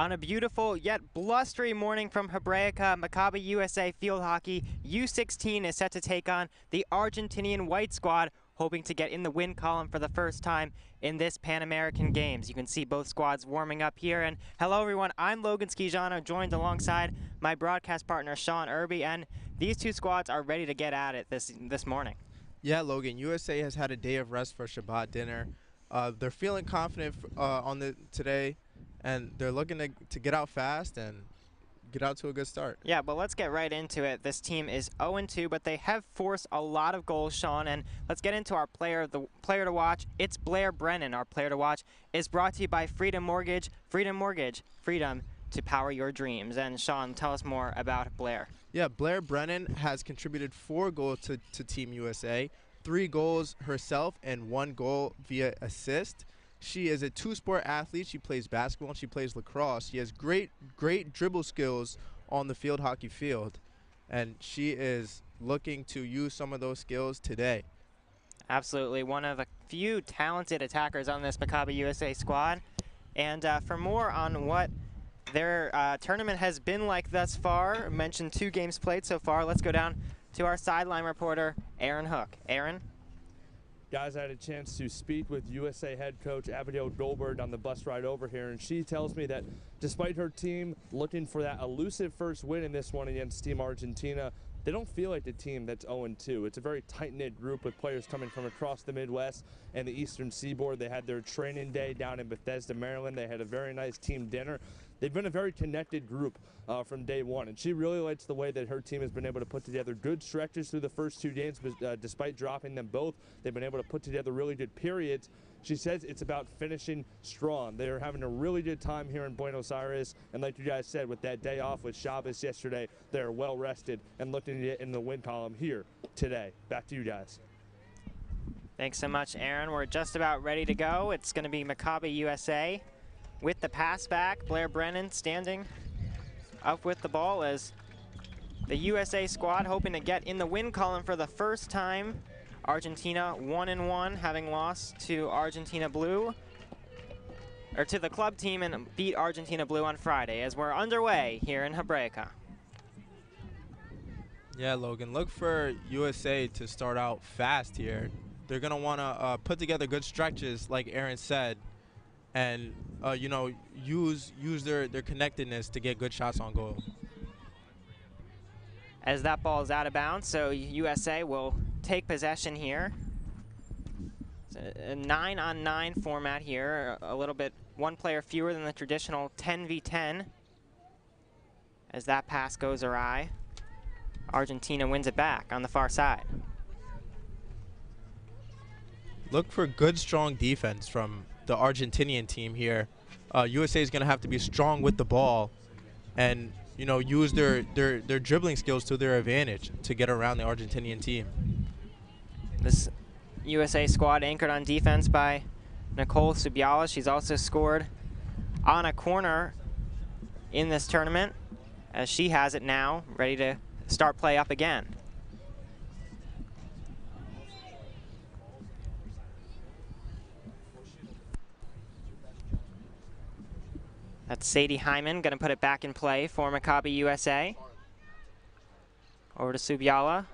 On a beautiful yet blustery morning from Hebraica, Maccabi USA Field Hockey U16 is set to take on the Argentinian White Squad, hoping to get in the win column for the first time in this Pan American Games. You can see both squads warming up here. And hello everyone, I'm Logan Skijano, joined alongside my broadcast partner Sean Irby, and these two squads are ready to get at it this morning. Yeah, Logan, USA has had a day of rest for Shabbat dinner. They're feeling confident today, and they're looking to get out fast and get out to a good start. Yeah, but let's get right into it. This team is 0-2, but they have forced a lot of goals, Sean, and let's get into our player to watch. It's Blair Brennan. Our player to watch is brought to you by Freedom Mortgage. Freedom Mortgage, freedom to power your dreams. And Sean, tell us more about Blair. Yeah, Blair Brennan has contributed 4 goals to Team USA, 3 goals herself and 1 goal via assist. She is a 2-sport athlete. She plays basketball and she plays lacrosse. She has great dribble skills on the field hockey field, and she is looking to use some of those skills today. Absolutely, one of a few talented attackers on this Maccabi USA squad. And for more on what their tournament has been like thus far, mentioned 2 games played so far, let's go down to our sideline reporter, Aaron Hook. Aaron? Guys, I had a chance to speak with USA head coach Abigail Goldberg on the bus ride over here, and she tells me that despite her team looking for that elusive first win in this one against Team Argentina, they don't feel like the team that's 0-2. It's a very tight-knit group with players coming from across the Midwest and the Eastern Seaboard. They had their training day down in Bethesda, Maryland. They had a very nice team dinner. They've been a very connected group from day one, and she really likes the way that her team has been able to put together good stretches through the first 2 games, but despite dropping them both, they've been able to put together really good periods. She says it's about finishing strong. They are having a really good time here in Buenos Aires, and like you guys said, with that day off with Shabbos yesterday, they're well rested and looking to get in the win column here today. Back to you guys. Thanks so much, Aaron. We're just about ready to go. It's going to be Maccabi USA with the pass back. Blair Brennan standing up with the ball as the USA squad hoping to get in the win column for the first time. Argentina 1-1, having lost to Argentina Blue, or to the club team, and beat Argentina Blue on Friday, as we're underway here in Hebraica. Yeah, Logan, look for USA to start out fast here. They're going to want to put together good stretches, like Aaron said, and you know, use their connectedness to get good shots on goal. As that ball is out of bounds, so USA will take possession here. It's a 9-on-9 format here, a little bit one player fewer than the traditional 10v10. As that pass goes awry, Argentina wins it back on the far side. Look for good, strong defense from the Argentinian team here. USA is going to have to be strong with the ball and, you know, use their dribbling skills to their advantage to get around the Argentinian team. This USA squad anchored on defense by Nicole Subiala. She's also scored on a corner in this tournament, as she has it now, ready to start play up again. That's Sadie Hyman going to put it back in play for Maccabi USA. Over to Subiala.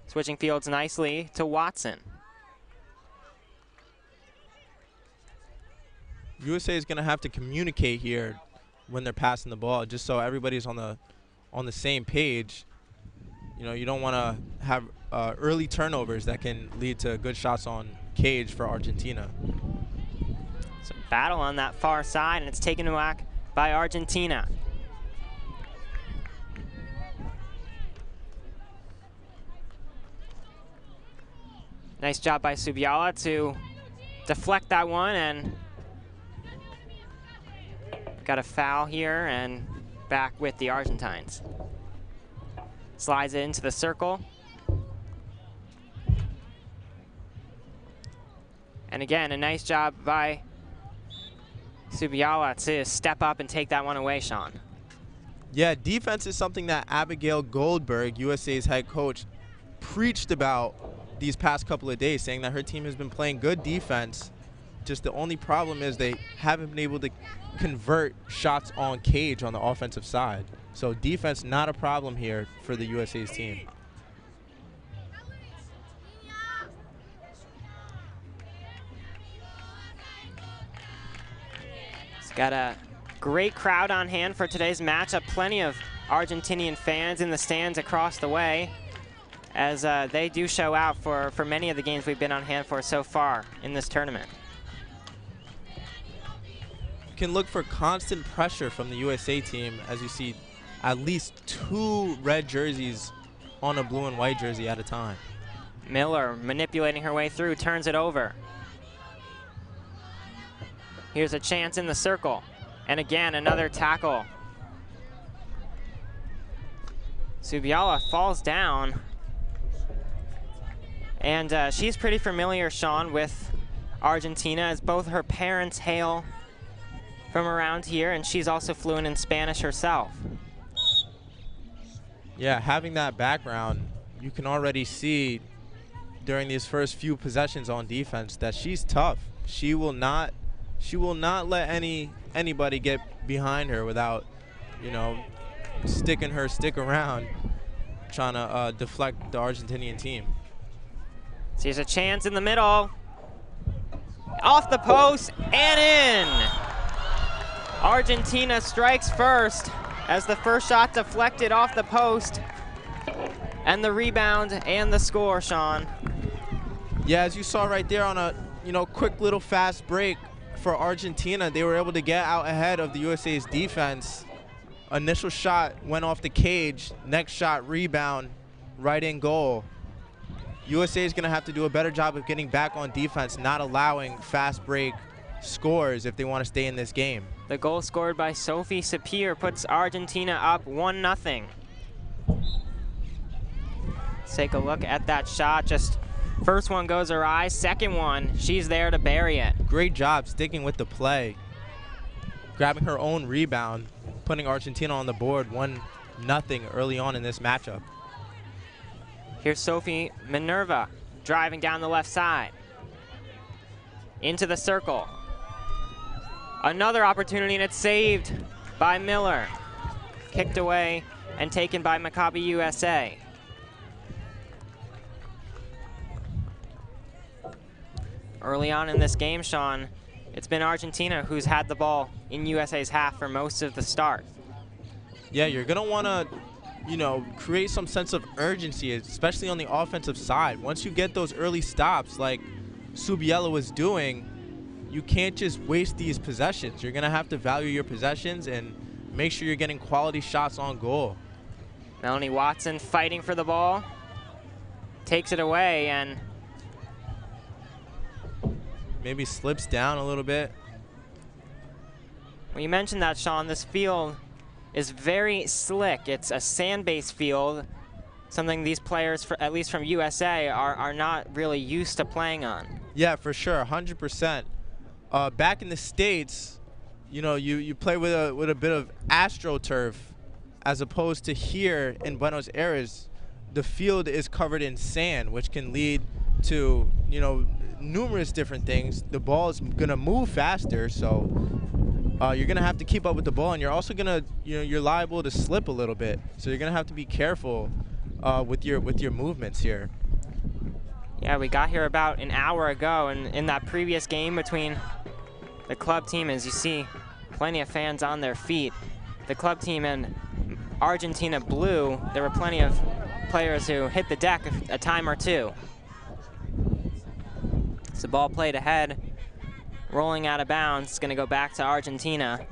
Switching fields nicely to Watson. USA is going to have to communicate here when they're passing the ball, just so everybody's on the same page. You know, you don't want to have early turnovers that can lead to good shots on cage for Argentina. So battle on that far side, and it's taken back by Argentina. Nice job by Subiala to deflect that one, and got a foul here, and back with the Argentines. Slides it into the circle. And again, a nice job by Subiala to step up and take that one away, Sean. Yeah, defense is something that Abigail Goldberg, USA's head coach, preached about these past couple of days, saying that her team has been playing good defense Just the only problem is they haven't been able to convert shots on cage on the offensive side. So defense not a problem here for the USA's team. It's got a great crowd on hand for today's matchup. Plenty of Argentinian fans in the stands across the way, as they do show out for many of the games we've been on hand for so far in this tournament. Can look for constant pressure from the USA team, as you see at least 2 red jerseys on a blue and white jersey at a time. Miller manipulating her way through, turns it over. Here's a chance in the circle. And again, another tackle. Subiala falls down. And she's pretty familiar, Sean, with Argentina, as both her parents hail from around here, and she's also fluent in Spanish herself. Yeah, having that background, you can already see during these first few possessions on defense that she's tough. She will not let anybody get behind her without, you know, sticking her stick around, trying to deflect the Argentinian team. So here's a chance in the middle. Off the post and in. Argentina strikes first as the first shot deflected off the post. And the rebound and the score, Sean. Yeah, as you saw right there on a, quick little fast break for Argentina, they were able to get out ahead of the USA's defense. Initial shot went off the cage. Next shot, rebound, right in goal. USA is going to have to do a better job of getting back on defense, not allowing fast break scores if they want to stay in this game. The goal scored by Sophie Sapir puts Argentina up 1-0. Let's take a look at that shot. Just first one goes awry, second one, she's there to bury it. Great job sticking with the play, grabbing her own rebound, putting Argentina on the board 1-0 early on in this matchup. Here's Sophie Minerva driving down the left side. Into the circle. Another opportunity, and it's saved by Miller. Kicked away and taken by Maccabi USA. Early on in this game, Sean, it's been Argentina who's had the ball in USA's half for most of the start. Yeah, you're going to want to, create some sense of urgency, especially on the offensive side. Once you get those early stops like Subiela was doing, you can't just waste these possessions. You're going to have to value your possessions and make sure you're getting quality shots on goal. Melanie Watson fighting for the ball, takes it away, and maybe slips down a little bit. Well, you mentioned that, Sean. This field is very slick. It's a sand-based field, something these players, at least from USA, are not really used to playing on. Yeah, for sure, 100%. Back in the States, you play with a bit of AstroTurf, as opposed to here in Buenos Aires, the field is covered in sand, which can lead to, numerous different things. The ball is going to move faster, so you're going to have to keep up with the ball, and you're also going to, you're liable to slip a little bit. So you're going to have to be careful with your movements here. Yeah, we got here about an hour ago, and in that previous game between the club team, as you see, plenty of fans on their feet. The club team and Argentina Blue, there were plenty of players who hit the deck a time or two. It's the ball played ahead, rolling out of bounds. It's going to go back to Argentina,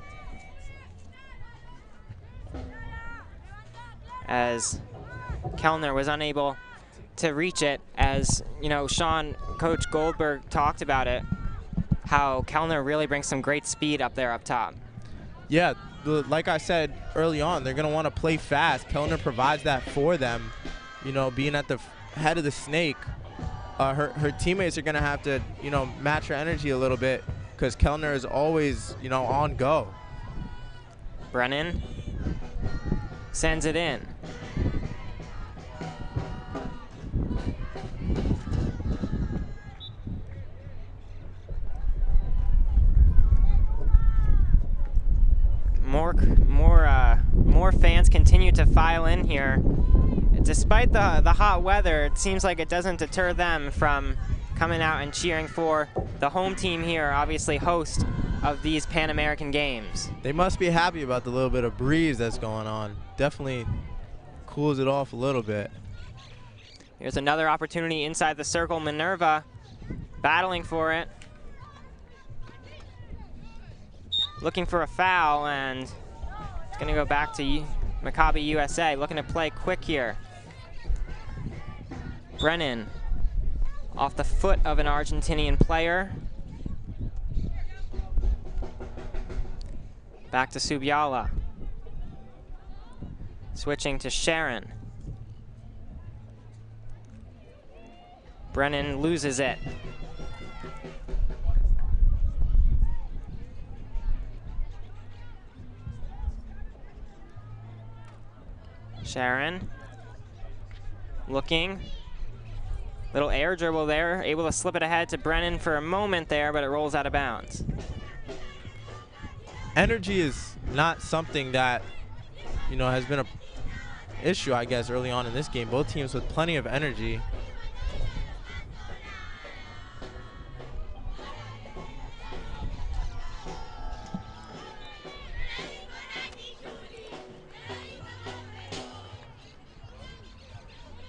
as Kellner was unable to reach it. As Sean, Coach Goldberg talked about it, how Kellner really brings some great speed up there up top. Yeah, like I said early on, they're going to want to play fast. Kellner provides that for them. Being at the head of the snake, her teammates are going to have to, match her energy a little bit, because Kellner is always, on go. Brennan sends it in. more fans continue to file in here. Despite the hot weather, it seems like it doesn't deter them from coming out and cheering for the home team here, obviously host of these Pan American Games. They must be happy about the little bit of breeze that's going on. Definitely cools it off a little bit. Here's another opportunity inside the circle. Minerva battling for it. Looking for a foul, and it's going to go back to Maccabi USA, looking to play quick here. Brennan off the foot of an Argentinian player. Back to Subiala. Switching to Sharon. Brennan loses it. Sharon looking. Little air dribble there, able to slip it ahead to Brennan for a moment there, but it rolls out of bounds. Energy is not something that, you know, has been an issue, I guess, early on in this game. Both teams with plenty of energy.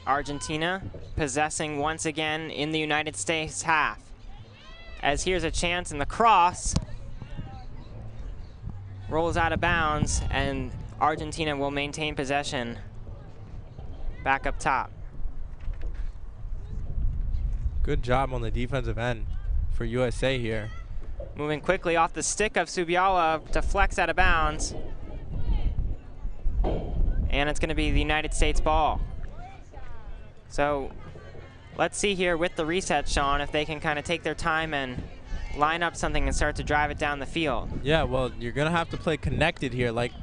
Argentina possessing once again in the United States half. As here's a chance, and the cross rolls out of bounds, and Argentina will maintain possession back up top. Good job on the defensive end for USA here. Moving quickly off the stick of Subiala to flex out of bounds. And it's going to be the United States ball. So let's see here with the reset, Sean, if they can kind of take their time and line up something and start to drive it down the field. Yeah, well, you're going to have to play connected here like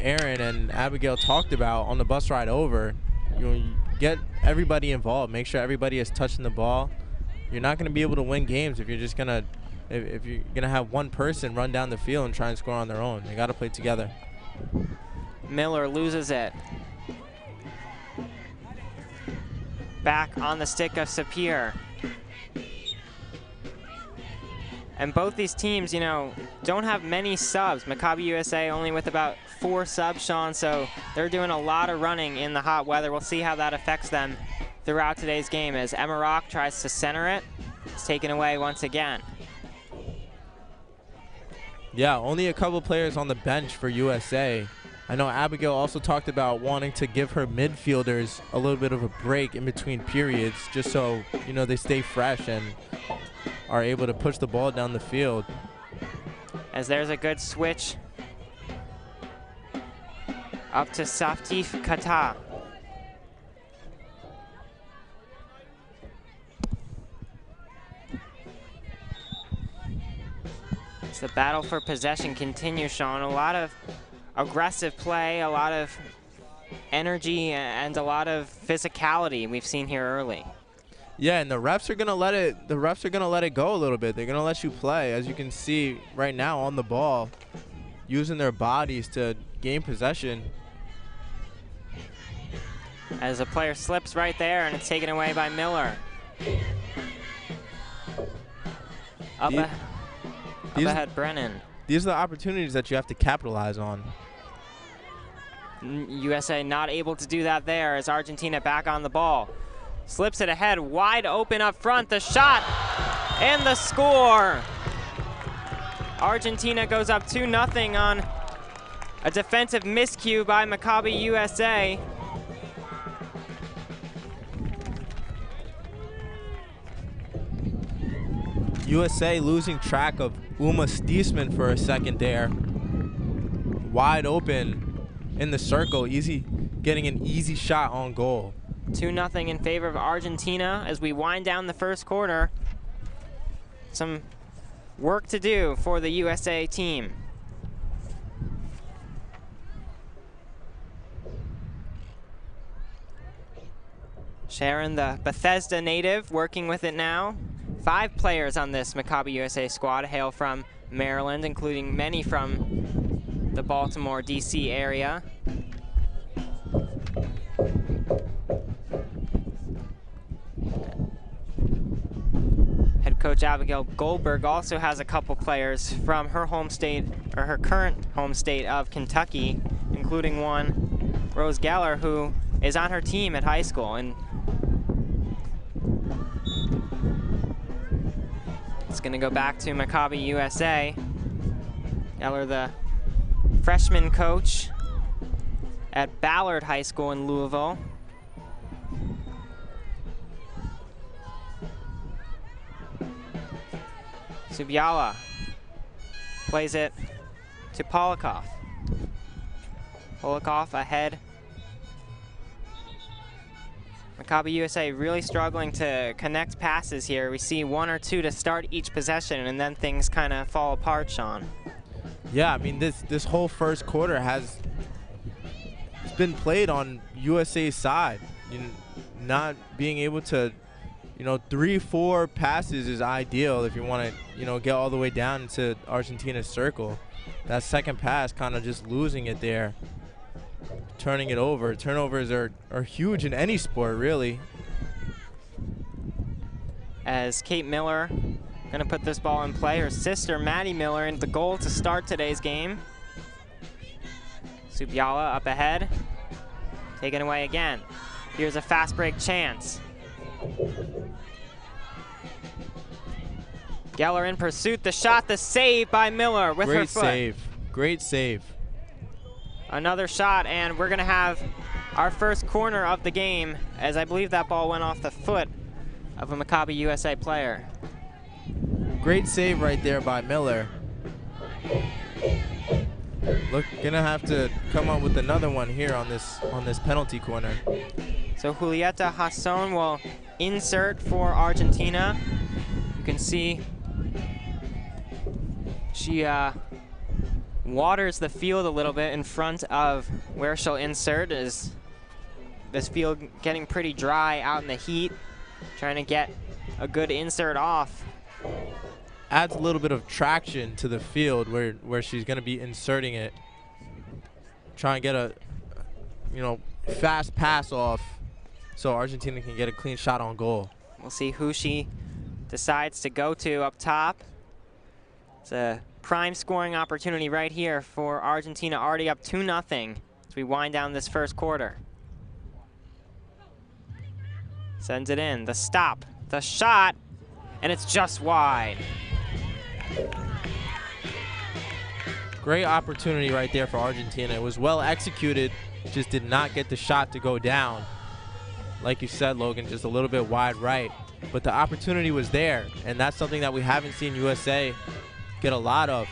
Aaron and Abigail talked about on the bus ride over. You get everybody involved. Make sure everybody is touching the ball. You're not going to be able to win games if you're just going to if you're going to have one person run down the field and try and score on their own. They got to play together. Miller loses it. Back on the stick of Sapir. And both these teams, you know, don't have many subs. Maccabi USA only with about 4 subs, Sean, so they're doing a lot of running in the hot weather. We'll see how that affects them throughout today's game as Emma Rock tries to center it. It's taken away once again. Yeah, only a couple players on the bench for USA. I know Abigail also talked about wanting to give her midfielders a little bit of a break in between periods just so, you know, they stay fresh and are able to push the ball down the field. As there's a good switch up to Saftif Kata. As the battle for possession continues, Sean. A lot of aggressive play, a lot of energy, and a lot of physicality we've seen here early. Yeah, and the refs are gonna let it go a little bit. They're gonna let you play, as you can see right now on the ball, using their bodies to gain possession. As a player slips right there, and it's taken away by Miller. Up ahead, Brennan. These are the opportunities that you have to capitalize on. USA not able to do that there as Argentina back on the ball. Slips it ahead, wide open up front, the shot, and the score. Argentina goes up 2-0 on a defensive miscue by Maccabi USA. USA losing track of Uma Stiesman for a second there. Wide open in the circle, getting an easy shot on goal. 2-0 in favor of Argentina as we wind down the first quarter. Some work to do for the USA team. Sharon, the Bethesda native, working with it now. 5 players on this Maccabi USA squad hail from Maryland, including many from the Baltimore, D.C. area. Head coach Abigail Goldberg also has a couple players from her home state, or her current home state of Kentucky, including one, Rose Geller, who is on her team at high school. And it's going to go back to Maccabi USA. Geller, the freshman coach at Ballard High School in Louisville. Subiala plays it to Polikoff. Polikoff ahead. Maccabi USA really struggling to connect passes here. We see one or two to start each possession, and then things kind of fall apart, Sean. Yeah, I mean, this whole first quarter it's been played on USA's side. Not being able to, 3-4 passes is ideal if you want to, get all the way down into Argentina's circle. That second pass kind of just losing it there, turning it over. Turnovers are huge in any sport, really. As Kate Miller gonna put this ball in play, her sister Maddie Miller in the goal to start today's game. Subiala up ahead, taken away again. Here's a fast break chance. Geller in pursuit, the shot, the save by Miller with her foot. Great save, great save. Another shot, and we're gonna have our first corner of the game, as I believe that ball went off the foot of a Maccabi USA player. Great save right there by Miller. Look, gonna have to come up with another one here on this penalty corner. So Julieta Hasson will insert for Argentina. You can see she waters the field a little bit in front of where she'll insert. Is this field getting pretty dry out in the heat, trying to get a good insert off. Adds a little bit of traction to the field where she's going to be inserting it. Try and get a, fast pass off so Argentina can get a clean shot on goal. We'll see who she decides to go to up top. It's a prime scoring opportunity right here for Argentina, already up 2-0 as we wind down this first quarter. Sends it in, the stop, the shot, and it's just wide. Great opportunity right there for Argentina. It was well executed, just did not get the shot to go down. Like you said, Logan, just a little bit wide right. But the opportunity was there, and that's something that we haven't seen USA get a lot of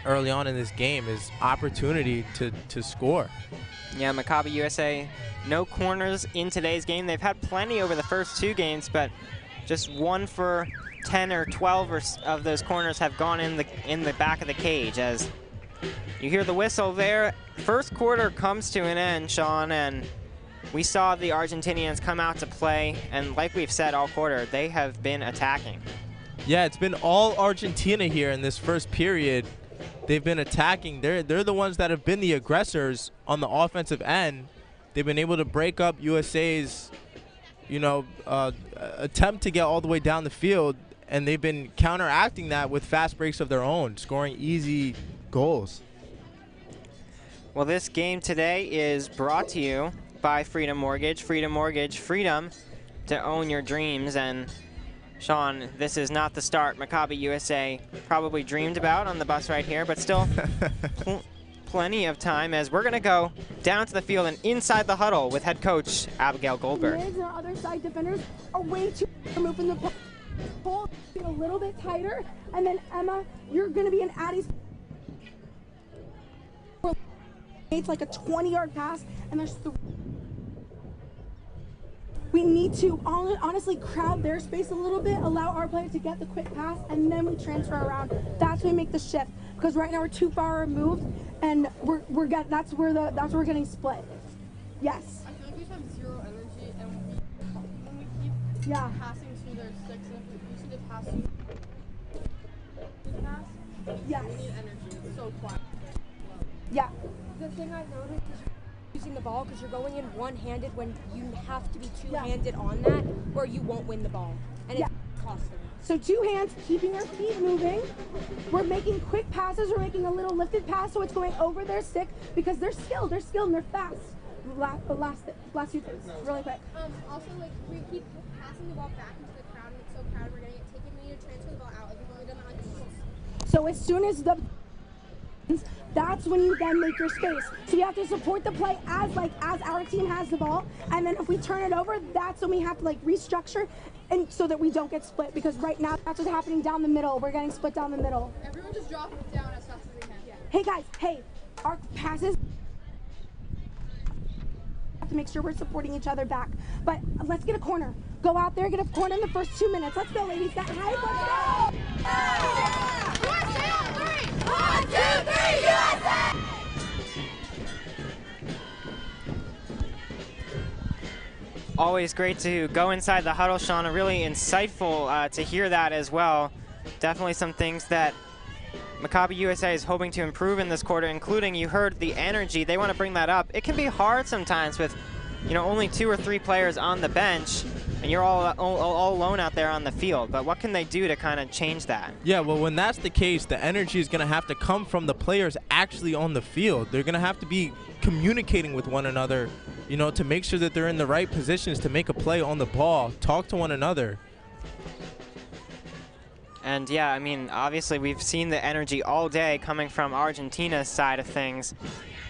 early on in this game, is opportunity to score. Yeah, Maccabi USA, no corners in today's game. They've had plenty over the first two games, but just 1 for 10 or 12 of those corners have gone in the back of the cage. As you hear the whistle there, first quarter comes to an end, Sean, and we saw the Argentinians come out to play, and like we've said all quarter, they have been attacking. Yeah, it's been all Argentina here in this first period. They've been attacking. They're the ones that have been the aggressors on the offensive end. They've been able to break up USA's, attempt to get all the way down the field, and they've been counteracting that with fast breaks of their own, scoring easy goals. Well, this game today is brought to you by Freedom Mortgage. Freedom Mortgage, freedom to own your dreams. And Sean, this is not the start Maccabi USA probably dreamed about on the bus right here, but still plenty of time, as we're going to go down to the field and inside the huddle with head coach Abigail Goldberg. Mids and our other side defenders are way too removed from the pole, a little bit tighter, and then Emma, you're going to be in Addie's. It's like a 20-yard pass, and there's we need to honestly crowd their space a little bit, allow our player to get the quick pass, and then we transfer around. That's when we make the shift, because right now we're too far removed, and that's where we're getting split. Yes. I feel like we have zero energy, and when we keep passing to their six, and if we see the pass, Yes. we need energy. It's so quiet. Yeah. The thing I've noticed is using the ball because you're going in one-handed when you have to be two-handed on that, or you won't win the ball, and it's costing. So 2 hands, keeping our feet moving. We're making quick passes. We're making a little lifted pass, so it's going over their stick because they're skilled and they're fast. Last 2 things, really quick. Also, like, we keep passing the ball back into the crowd, and it's so crowded, we're getting it taken. We need to transfer the ball out. Like, we've only done that like once. So as soon as that's when you then make your space. So we have to support the play as our team has the ball, and then if we turn it over, that's when we have to like restructure, and so that we don't get split. Because right now that's what's happening down the middle. We're getting split down the middle. Everyone just drop it down as fast as they can. Yeah. Hey guys, our passes. Have to make sure we're supporting each other back. But let's get a corner. Go out there, get a corner in the first 2 minutes. Let's go, ladies. That hype. Let's go. 1, 2, 3, USA! Always great to go inside the huddle, Shauna. Really insightful to hear that as well. Definitely some things that Maccabi USA is hoping to improve in this quarter, including, you heard the energy. They want to bring that up. It can be hard sometimes with, you know, only 2 or 3 players on the bench, and you're all alone out there on the field. But what can they do to kind of change that? Yeah, well, when that's the case, the energy is going to have to come from the players actually on the field. They're going to have to be communicating with one another, you know, to make sure that they're in the right positions to make a play on the ball, talk to one another. And yeah, I mean, obviously we've seen the energy all day coming from Argentina's side of things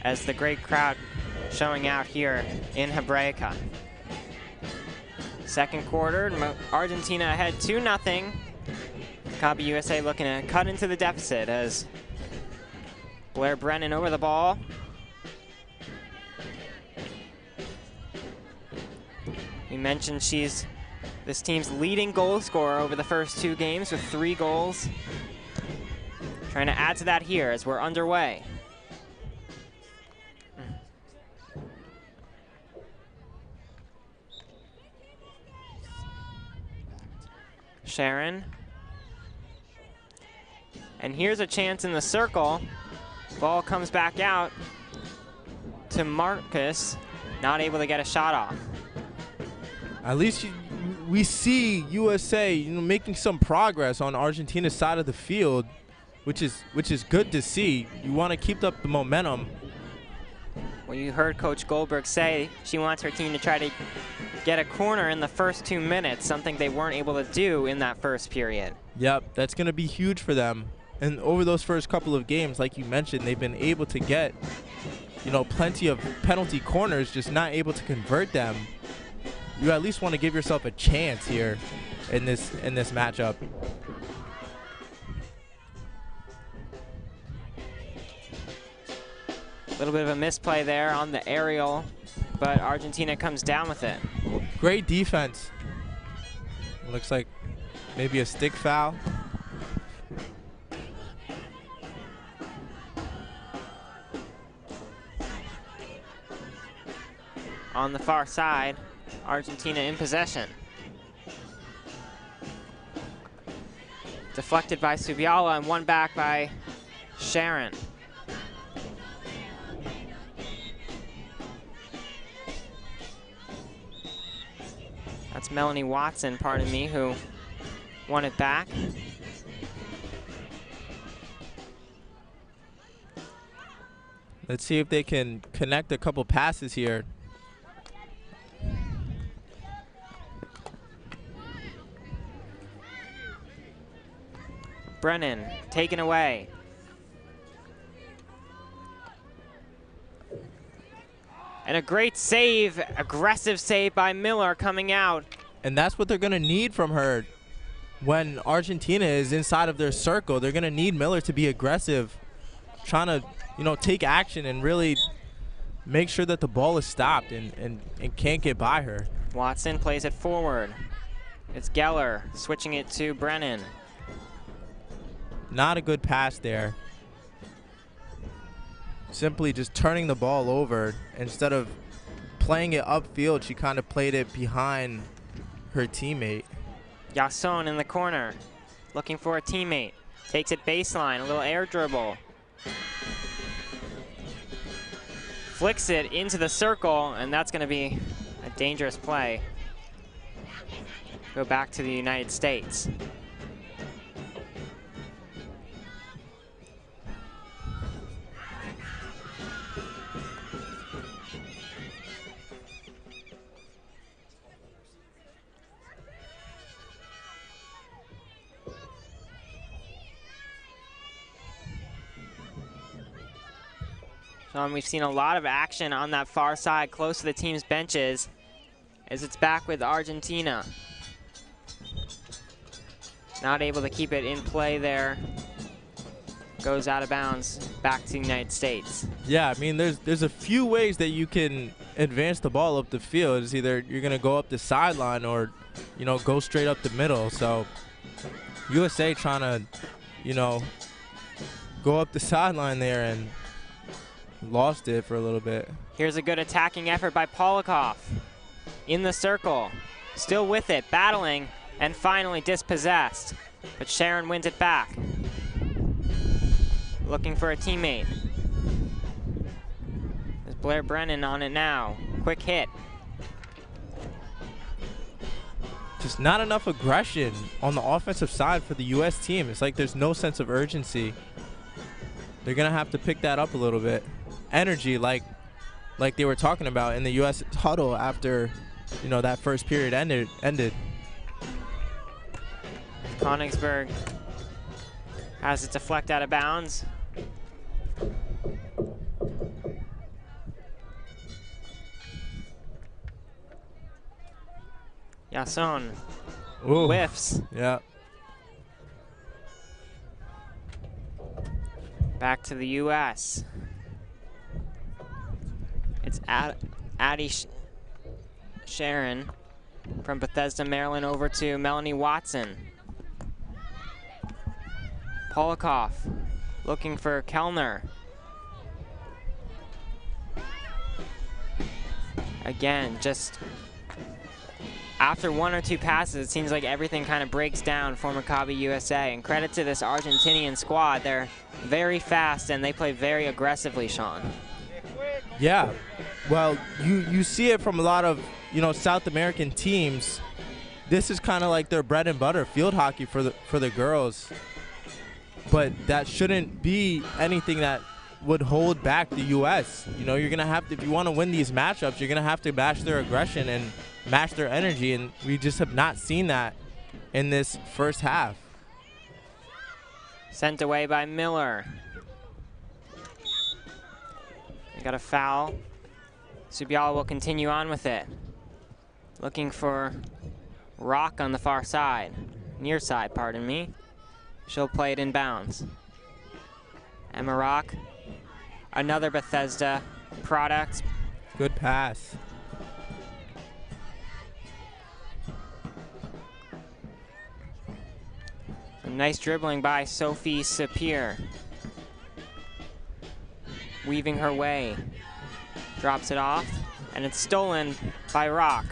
as the great crowd showing out here in Hebraica. Second quarter, Argentina ahead 2-0. Maccabi USA looking to cut into the deficit as Blair Brennan over the ball. We mentioned she's this team's leading goal scorer over the first 2 games with 3 goals. Trying to add to that here as we're underway. Sharon. And here's a chance in the circle. Ball comes back out to Marcus. Not able to get a shot off. At least we see USA, you know, making some progress on Argentina's side of the field, which is good to see. You want to keep up the momentum. Well, you heard Coach Goldberg say she wants her team to try to get a corner in the first 2 minutes, something they weren't able to do in that first period. Yep, that's going to be huge for them. And over those first couple of games, like you mentioned, they've been able to get, you know, plenty of penalty corners, just not able to convert them. You at least want to give yourself a chance here in this matchup. A little bit of a misplay there on the aerial, but Argentina comes down with it. Great defense. Looks like maybe a stick foul. On the far side, Argentina in possession. Deflected by Subiala and won back by Sharon. That's Melanie Watson, pardon me, who won it back. Let's see if they can connect a couple passes here. Brennan taken away. And a great save, aggressive save by Miller coming out. And that's what they're going to need from her when Argentina is inside of their circle. They're going to need Miller to be aggressive, trying to, you know, take action and really make sure that the ball is stopped and can't get by her. Watson plays it forward. It's Geller switching it to Brennan. Not a good pass there. Simply just turning the ball over. Instead of playing it upfield, she kind of played it behind her teammate. Yasson in the corner, looking for a teammate. Takes it baseline, a little air dribble. flicks it into the circle, and that's going to be a dangerous play. Go back to the United States. Sean, we've seen a lot of action on that far side, close to the team's benches, as it's back with Argentina. Not able to keep it in play there. Goes out of bounds, back to the United States. Yeah, I mean, there's a few ways that you can advance the ball up the field. It's either you're going to go up the sideline or, you know, go straight up the middle. So USA trying to, you know, go up the sideline there and lost it for a little bit. Here's a good attacking effort by Polikoff. In the circle, still with it, battling, and finally dispossessed. But Sharon wins it back. Looking for a teammate. There's Blair Brennan on it now. Quick hit. Just not enough aggression on the offensive side for the U.S. team. It's like there's no sense of urgency. They're going to have to pick that up a little bit. Energy, like they were talking about in the U.S. huddle after, you know, that first period ended. Konigsberg has it deflect out of bounds. Yasson whiffs. Yeah. Back to the U.S. It's Addie Sharon from Bethesda, Maryland, over to Melanie Watson. Polikoff looking for Kellner. Again, just after one or two passes, it seems like everything kind of breaks down for Maccabi USA. And credit to this Argentinian squad. They're very fast and they play very aggressively, Sean. Yeah, well, you see it from a lot of, you know, South American teams. This is kind of like their bread and butter, field hockey for the girls. But that shouldn't be anything that would hold back the U.S. You know, you're going to have to, if you want to win these matchups, you're going to have to match their aggression and match their energy, and we just have not seen that in this first half. Sent away by Miller. We got a foul. Subiala will continue on with it. Looking for Rock on the far side. Near side, pardon me. She'll play it in bounds. Emma Rock, another Bethesda product. Good pass. Some nice dribbling by Sophie Sapir. Weaving her way. Drops it off, and it's stolen by Rock.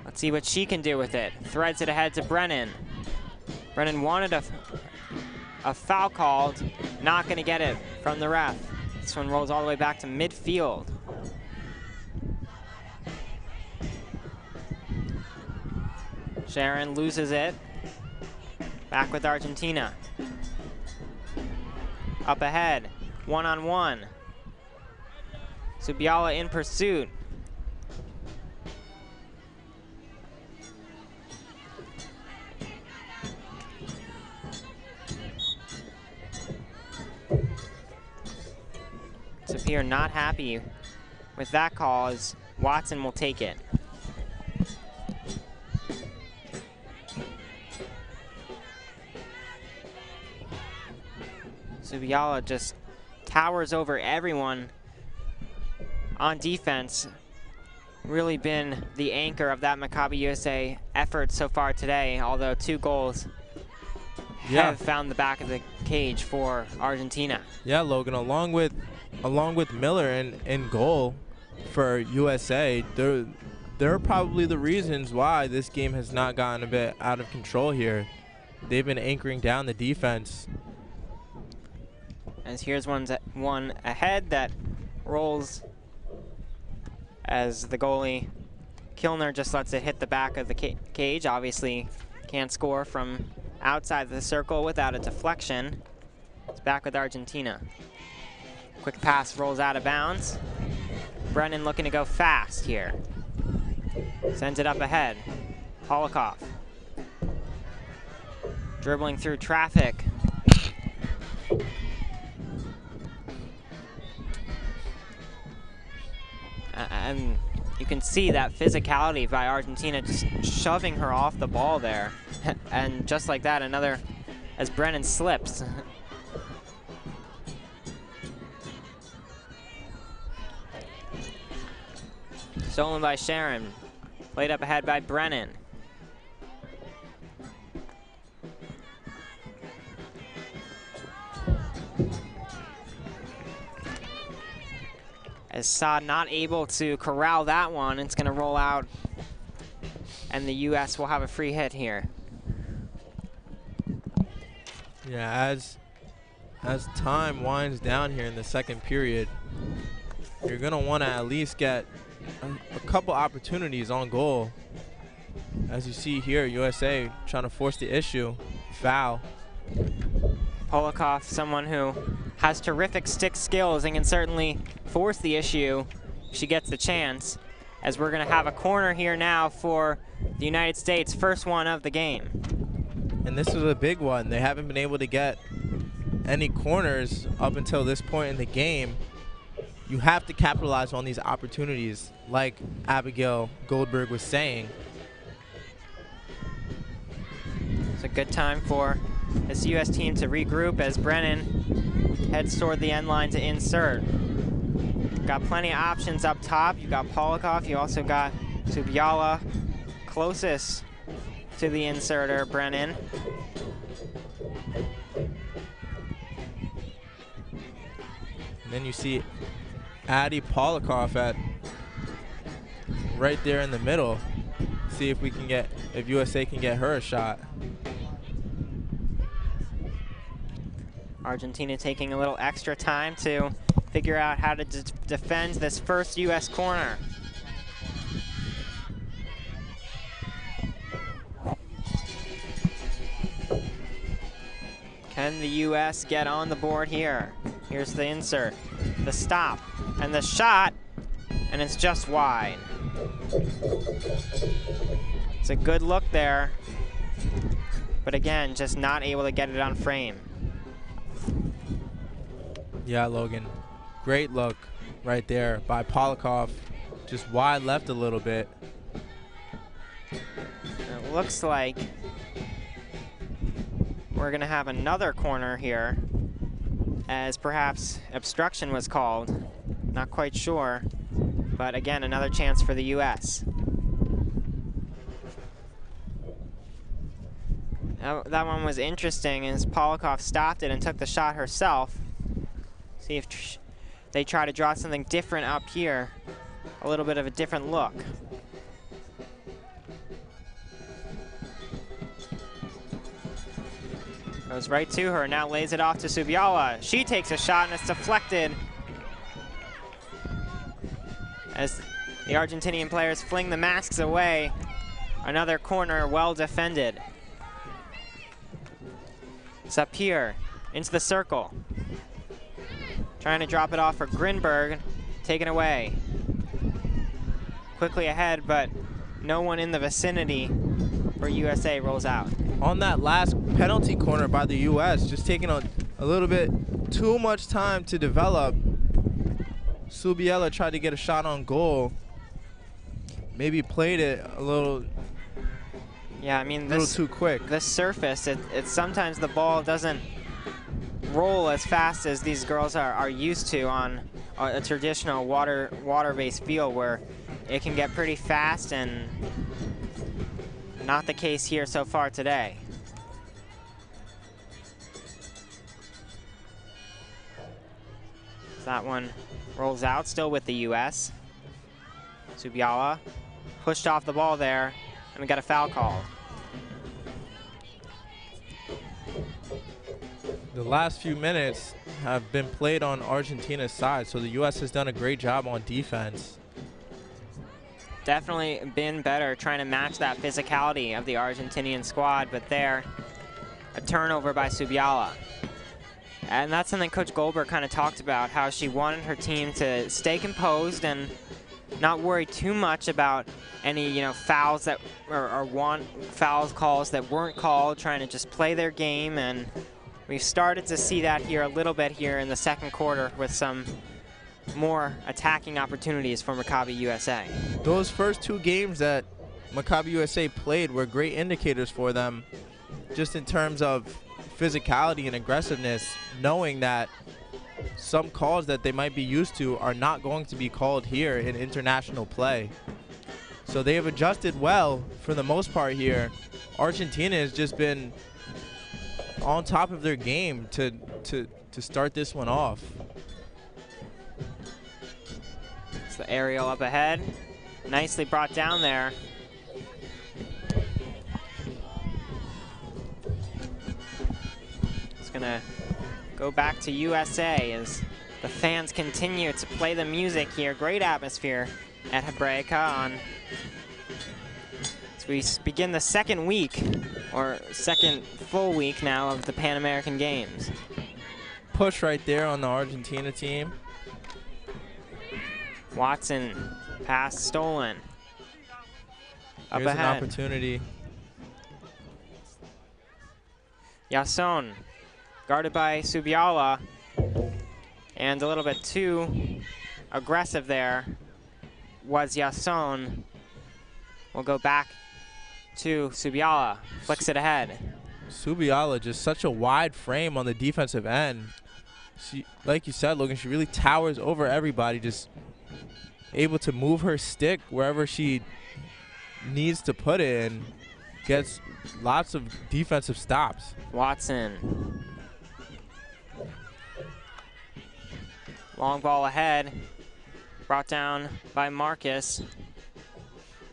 Let's see what she can do with it. Threads it ahead to Brennan. Brennan wanted a foul called, not gonna get it from the ref. This one rolls all the way back to midfield. Sharon loses it. Back with Argentina. Up ahead, one-on-one. Subiala in pursuit. Sapir not happy with that call as Watson will take it. Subiala just towers over everyone on defense. Really been the anchor of that Maccabi USA effort so far today, although 2 goals have found the back of the cage for Argentina. Yeah, Logan, along with Miller in goal for USA, they're probably the reasons why this game has not gotten a bit out of control here. They've been anchoring down the defense. As here's one ahead that rolls as the goalie, Kilner, just lets it hit the back of the cage. Obviously can't score from outside the circle without a deflection. It's back with Argentina. Quick pass rolls out of bounds. Brennan looking to go fast here. Sends it up ahead. Polikoff. Dribbling through traffic. And you can see that physicality by Argentina, just shoving her off the ball there. And just like that, another, as Brennan slips. Stolen by Sharon. Played up ahead by Brennan. As Saad not able to corral that one, it's going to roll out, and the U.S. will have a free hit here. Yeah, as time winds down here in the second period, you're going to want to at least get a couple opportunities on goal. As you see here, USA trying to force the issue. Foul. Polikoff, someone who has terrific stick skills and can certainly force the issue if she gets the chance, as we're going to have a corner here now for the United States, first one of the game. And this was a big one. They haven't been able to get any corners up until this point in the game. You have to capitalize on these opportunities, like Abigail Goldberg was saying. It's a good time for this U.S. team to regroup as Brennan heads toward the end line to insert. Got plenty of options up top. You got Polikoff. You also got Subiala closest to the inserter, Brennan. And then you see Addie Polikoff at right there in the middle. See if we can get, if USA can get her a shot. Argentina taking a little extra time to figure out how to defend this first U.S. corner. Can the U.S. get on the board here? Here's the insert, the stop, and the shot, and it's just wide. It's a good look there, but again, just not able to get it on frame. Yeah, Logan, great look right there by Polikoff, just wide left a little bit. It looks like we're gonna have another corner here, as perhaps obstruction was called. Not quite sure, but again, another chance for the U.S. That one was interesting, as Polikoff stopped it and took the shot herself. See if they try to draw something different up here, a little bit of a different look. Goes right to her, now lays it off to Subiala. She takes a shot and it's deflected as the Argentinian players fling the masks away. Another corner well defended. It's up here, into the circle. Trying to drop it off for Grinberg, taken away. Quickly ahead, but no one in the vicinity for USA rolls out. On that last penalty corner by the U.S., just taking a little bit too much time to develop. Subiela tried to get a shot on goal. Maybe played it a little, yeah, I mean, little too quick. This surface, it's sometimes the ball doesn't roll as fast as these girls are used to on a traditional water-based field, where it can get pretty fast, and not the case here so far today. That one rolls out, still with the U.S. Subiala pushed off the ball there, and we got a foul call. The last few minutes have been played on Argentina's side, so the U.S. has done a great job on defense. Definitely been better trying to match that physicality of the Argentinian squad, but there, a turnover by Subiala. And that's something Coach Goldberg kind of talked about, how she wanted her team to stay composed and not worry too much about any, fouls that or foul calls that weren't called, trying to just play their game. And we've started to see that here a little bit here in the second quarter with some more attacking opportunities for Maccabi USA. Those first 2 games that Maccabi USA played were great indicators for them, just in terms of physicality and aggressiveness, knowing that some calls that they might be used to are not going to be called here in international play. So they have adjusted well for the most part here. Argentina has just been on top of their game to start this one off. It's the aerial up ahead. Nicely brought down there. It's gonna go back to USA as the fans continue to play the music here. Great atmosphere at Hebraica as we begin the second week, or second full week now, of the Pan American Games. Push right there on the Argentina team. Watson, pass stolen. Up Here's ahead. an opportunity. Yason, guarded by Subiala, and a little bit too aggressive there was Yason. We'll go back to Subiala, flicks it ahead. Subiala, just such a wide frame on the defensive end. She, like you said, Logan, she really towers over everybody, just able to move her stick wherever she needs to put it and gets lots of defensive stops. Watson. Long ball ahead, brought down by Marcus.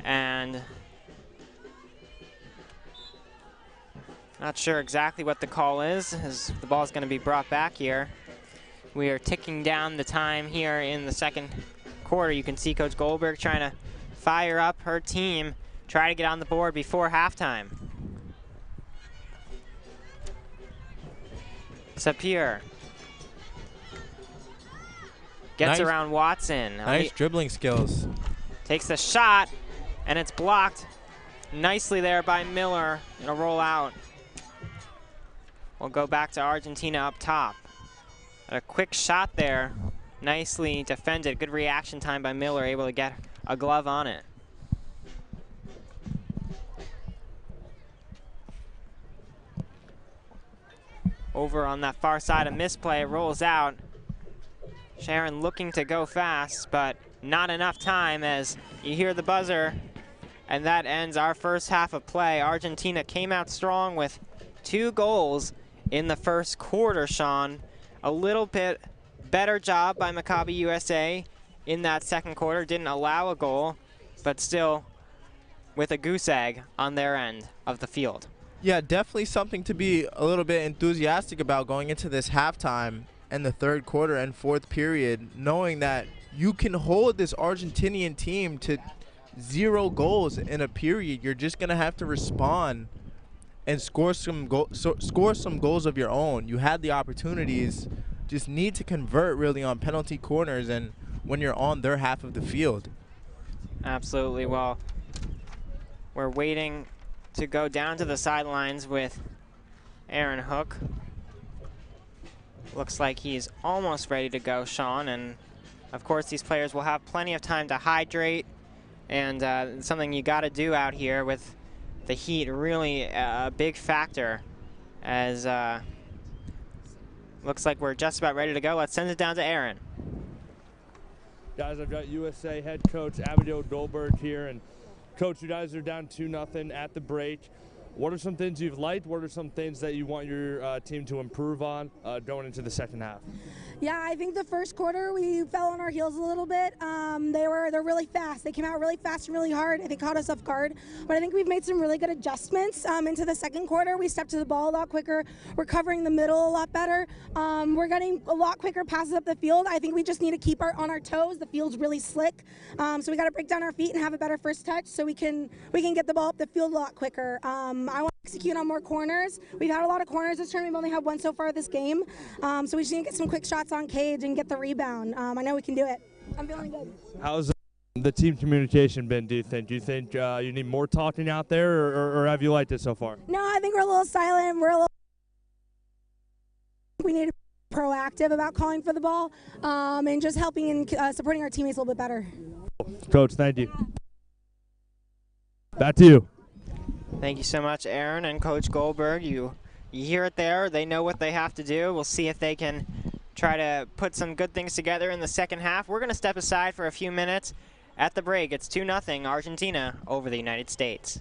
And not sure exactly what the call is, as the ball is going to be brought back here. We are ticking down the time here in the second quarter. You can see Coach Goldberg trying to fire up her team, try to get on the board before halftime. Sapir gets Nice. around Watson. Nice dribbling skills. Takes the shot, and it's blocked nicely there by Miller. It'll roll out. We'll go back to Argentina up top. A quick shot there, nicely defended. Good reaction time by Miller, able to get a glove on it. Over on that far side, a misplay, rolls out. Sharon looking to go fast, but not enough time as you hear the buzzer, and that ends our first half of play. Argentina came out strong with 2 goals in the first quarter, Sean. A little bit better job by Maccabi USA in that second quarter. Didn't allow a goal, but still with a goose egg on their end of the field. Yeah, definitely something to be a little bit enthusiastic about going into this halftime and the third quarter and fourth period, knowing that you can hold this Argentinian team to 0 goals in a period. You're just going to have to respond and score some goals of your own. You had the opportunities, just need to convert really on penalty corners and when you're on their half of the field. Absolutely. Well, we're waiting to go down to the sidelines with Aaron Hook. Looks like he's almost ready to go, Sean, and of course these players will have plenty of time to hydrate, and something you got to do out here with the heat, really a big factor, as looks like we're just about ready to go. Let's send it down to Aaron. Guys, I've got USA head coach Abigail Goldberg here, and Coach, you guys are down 2-0 at the break. What are some things you've liked? What are some things that you want your team to improve on going into the second half? Yeah, I think the first quarter we fell on our heels a little bit. They're really fast. They came out really fast and really hard. They caught us off guard. But I think we've made some really good adjustments into the second quarter. We stepped to the ball a lot quicker. We're covering the middle a lot better. We're getting a lot quicker passes up the field. I think we just need to keep on our toes. The field's really slick, so we got to break down our feet and have a better first touch so we can get the ball up the field a lot quicker. I want to execute on more corners. We've had a lot of corners this turn. We've only had one so far this game, so we just need to get some quick shots on cage and get the rebound. I know we can do it. I'm feeling good. How's the team communication been, do you think? Do you think you need more talking out there, or have you liked it so far? No, I think we're a little silent. We need to be proactive about calling for the ball and just helping and supporting our teammates a little bit better. Coach, thank you. Back to you. Thank you so much, Aaron and Coach Goldberg. You hear it there. They know what they have to do. We'll see if they can try to put some good things together in the second half. We're going to step aside for a few minutes. At the break, it's 2-0 Argentina over the United States.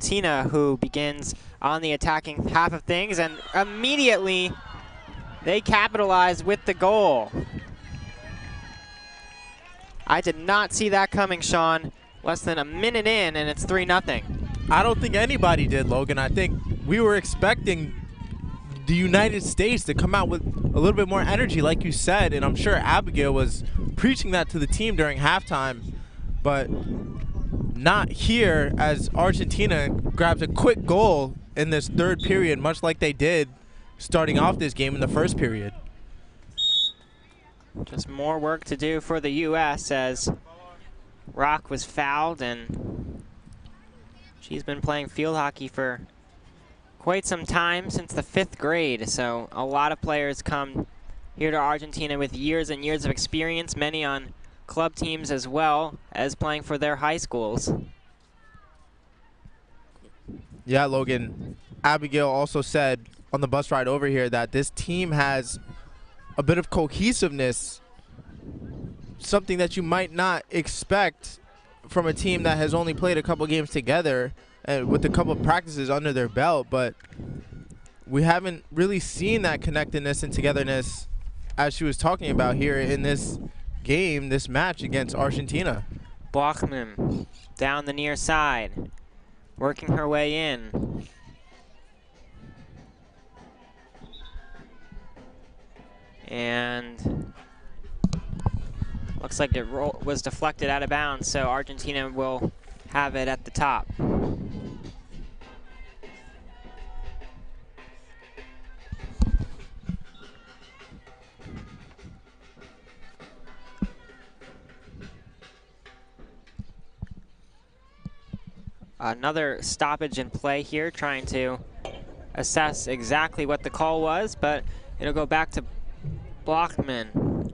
Argentina, who begins on the attacking half of things, and immediately they capitalize with the goal. I did not see that coming, Sean. Less than a minute in, and it's 3-0. I don't think anybody did, Logan. I think we were expecting the United States to come out with a little bit more energy, like you said, and I'm sure Abigail was preaching that to the team during halftime, but not here as Argentina grabs a quick goal in this third period, much like they did starting off this game in the first period. Just more work to do for the U.S. as Rock was fouled, and she's been playing field hockey for quite some time, since the 5th grade. So a lot of players come here to Argentina with years and years of experience, many on club teams as well as playing for their high schools. Yeah, Logan. Abigail also said on the bus ride over here that this team has a bit of cohesiveness, something that you might not expect from a team that has only played a couple games together and with a couple of practices under their belt, but we haven't really seen that connectedness and togetherness as she was talking about here in this game, this match against Argentina. Blochman down the near side, working her way in. And looks like it was deflected out of bounds, so Argentina will have it at the top. Another stoppage in play here, trying to assess exactly what the call was, but it'll go back to Blochman.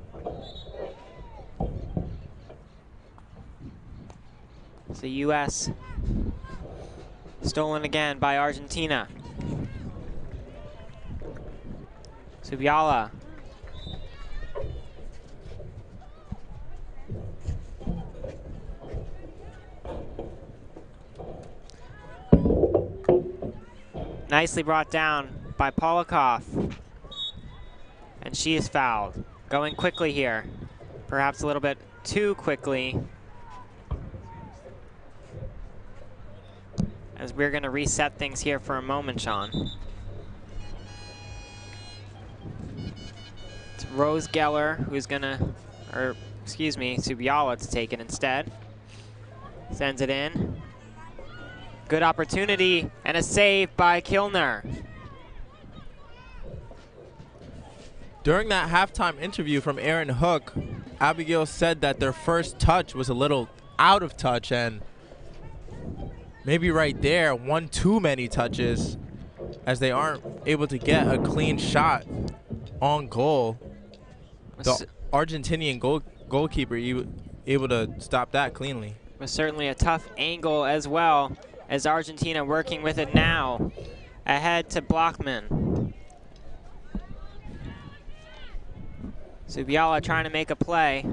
It's the U.S. stolen again by Argentina. Subiala. Nicely brought down by Polakov. And she is fouled. Going quickly here. Perhaps a little bit too quickly. As we're going to reset things here for a moment, Sean. It's Rose Geller who's going to, or excuse me, Subiala to take it instead. Sends it in. Good opportunity and a save by Kilner. During that halftime interview from Aaron Hook, Abigail said that their first touch was a little out of touch, and maybe right there, one too many touches, as they aren't able to get a clean shot on goal. The Argentinian goalkeeper able to stop that cleanly. Was certainly a tough angle as well, as Argentina working with it now. Ahead to Blochman. Subiala trying to make a play,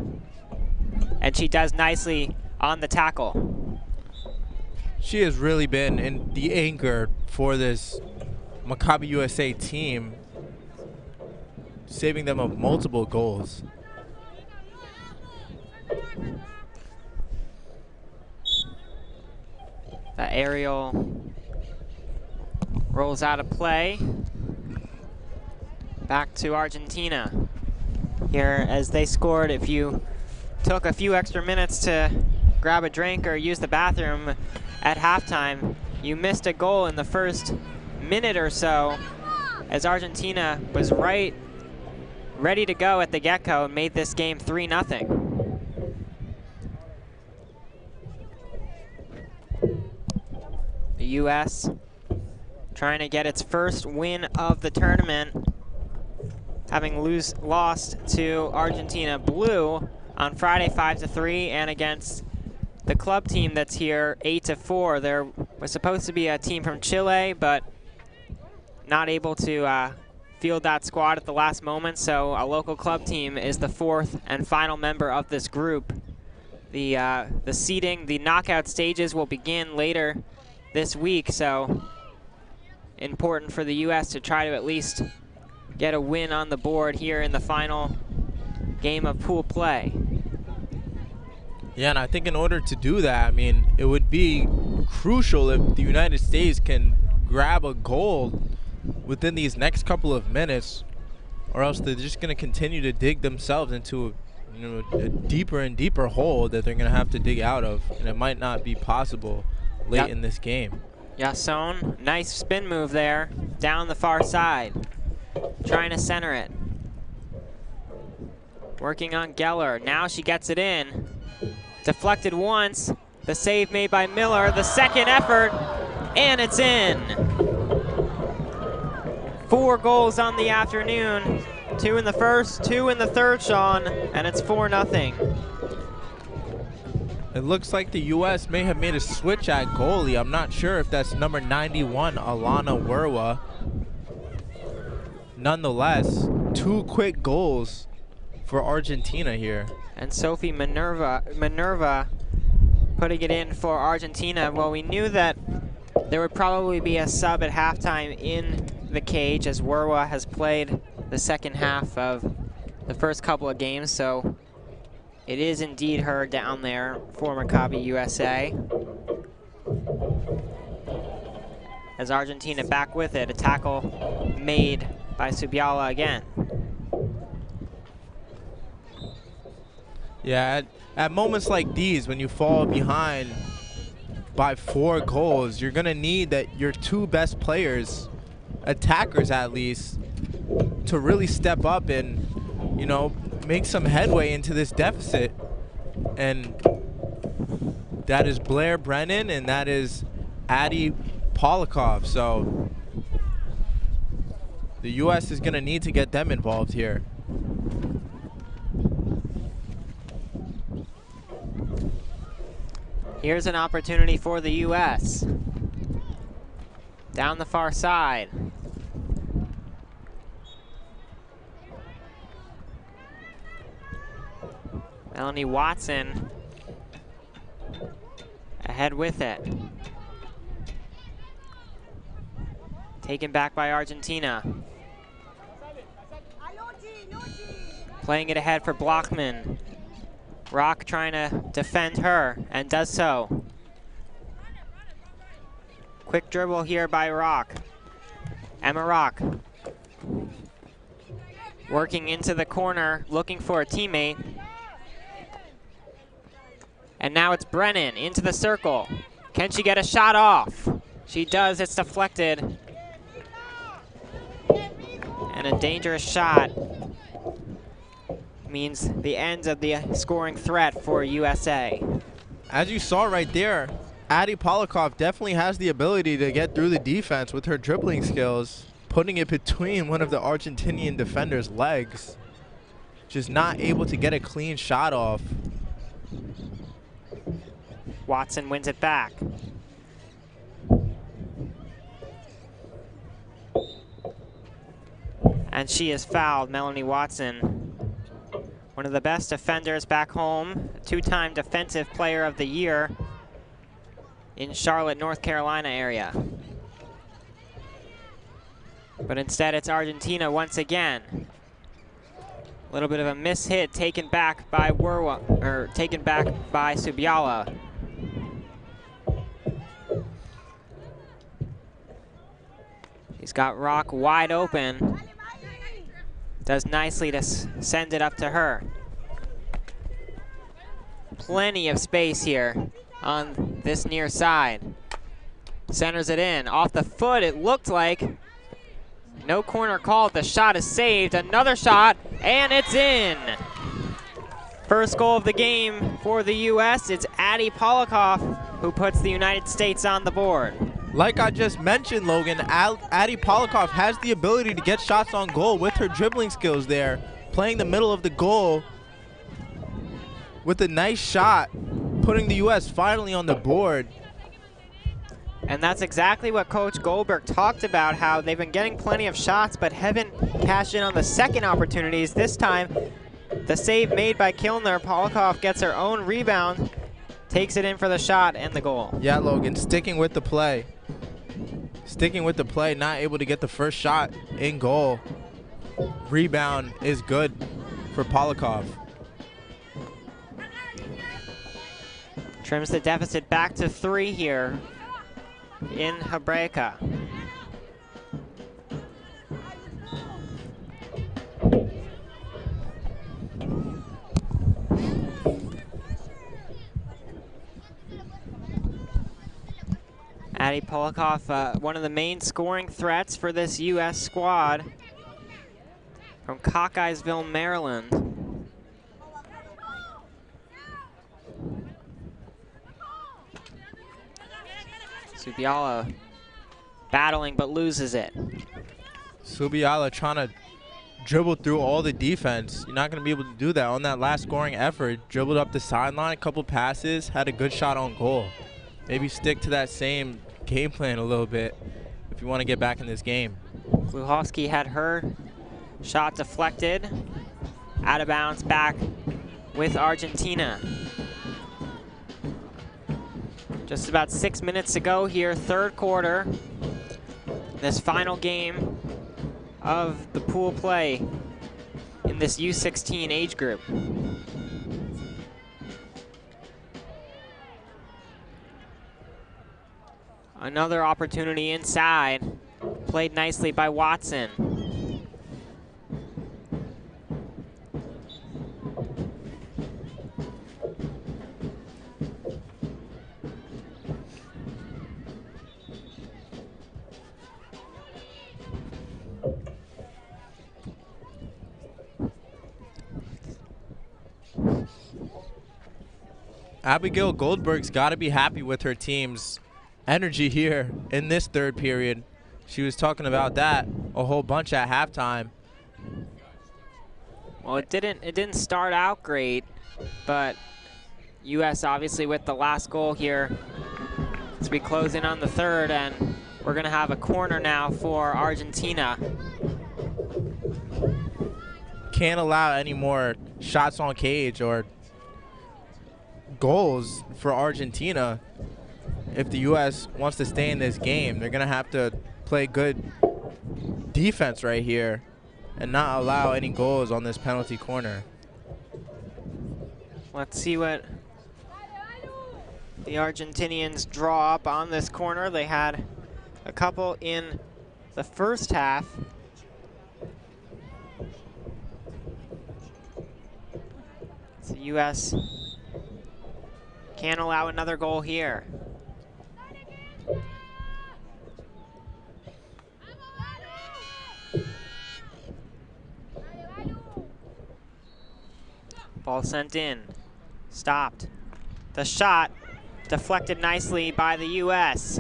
and she does nicely on the tackle. She has really been in the anchor for this Maccabi USA team, saving them of multiple goals. The aerial rolls out of play. Back to Argentina. Here, as they scored, if you took a few extra minutes to grab a drink or use the bathroom at halftime, you missed a goal in the first minute or so, as Argentina was ready to go at the get-go and made this game 3-0. The U.S. trying to get its first win of the tournament, having lost to Argentina Blue on Friday 5-3, and against the club team that's here 8-4. There was supposed to be a team from Chile, but not able to field that squad at the last moment, so a local club team is the fourth and final member of this group. The seeding, the knockout stages will begin later this week, so important for the U.S. to try to at least get a win on the board here in the final game of pool play. Yeah, and I think in order to do that, I mean, it would be crucial if the United States can grab a goal within these next couple of minutes, or else they're just going to continue to dig themselves into a deeper and deeper hole that they're going to have to dig out of, and it might not be possible late in this game. Yasson, nice spin move there, down the far side, trying to center it. Working on Geller, now she gets it in. Deflected once, the save made by Miller, the second effort, and it's in. 4 goals on the afternoon, 2 in the first, 2 in the third, Sean, and it's 4-0. It looks like the U.S. may have made a switch at goalie. I'm not sure if that's number 91, Alana Werwa. Nonetheless, 2 quick goals for Argentina here. And Sophie Minerva putting it in for Argentina. Well, we knew that there would probably be a sub at halftime in the cage, as Werwa has played the second half of the first couple of games, so it is indeed her down there for Maccabi USA. As Argentina back with it, a tackle made by Subiala again. Yeah, at moments like these, when you fall behind by 4 goals, you're going to need that your 2 best players, attackers at least, to really step up and, you know, make some headway into this deficit. And that is Blair Brennan and that is Adi Polakov. So the U.S. is going to need to get them involved here. Here's an opportunity for the U.S. Down the far side. Melanie Watson ahead with it. Taken back by Argentina. Playing it ahead for Blockman. Rock trying to defend her, and does so. Quick dribble here by Rock. Emma Rock. Working into the corner, looking for a teammate. And now it's Brennan into the circle. Can she get a shot off? She does, it's deflected. And a dangerous shot means the end of the scoring threat for USA. As you saw right there, Adi Polakov definitely has the ability to get through the defense with her dribbling skills, putting it between one of the Argentinian defender's legs. Just not able to get a clean shot off. Watson wins it back. And she is fouled, Melanie Watson. One of the best defenders back home, 2-time Defensive Player of the Year in Charlotte, North Carolina area. But instead it's Argentina once again. A little bit of a mishit taken back by taken back by Subiala. He's got Rock wide open. Does nicely to send it up to her. Plenty of space here on this near side. Centers it in. Off the foot, it looked like. No corner called. The shot is saved. Another shot, and it's in. First goal of the game for the U.S. It's Adi Polakov who puts the United States on the board. Like I just mentioned, Logan, Adi Polakov has the ability to get shots on goal with her dribbling skills there, playing the middle of the goal with a nice shot, putting the U.S. finally on the board. And that's exactly what Coach Goldberg talked about, how they've been getting plenty of shots but haven't cashed in on the second opportunities. This time, the save made by Kilner, Polakov gets her own rebound, Takes it in for the shot and the goal. Yeah, Logan, sticking with the play. Sticking with the play, not able to get the first shot in goal. Rebound is good for Polikov. Trims the deficit back to 3 here in Hebraica. Adi Polikov, one of the main scoring threats for this U.S. squad from Cockeyesville, Maryland. Subiala battling but loses it. Subiala trying to dribble through all the defense. You're not going to be able to do that on that last scoring effort. Dribbled up the sideline, a couple passes, had a good shot on goal. Maybe stick to that same game plan a little bit if you want to get back in this game. Gluchowski had her shot deflected, out of bounds, back with Argentina. Just about 6 minutes to go here, third quarter. This final game of the pool play in this U16 age group. Another opportunity inside, played nicely by Watson. Abigail Goldberg's got to be happy with her team's energy here in this third period. She was talking about that a whole bunch at halftime. Well, it didn't start out great, but U.S. obviously with the last goal here as we close in on the third, and we're gonna have a corner now for Argentina. Can't allow any more shots on cage or goals for Argentina. If the U.S. wants to stay in this game, they're gonna have to play good defense right here and not allow any goals on this penalty corner. Let's see what the Argentinians draw up on this corner. They had a couple in the first half. So U.S. can't allow another goal here. Ball sent in, stopped. The shot deflected nicely by the U.S.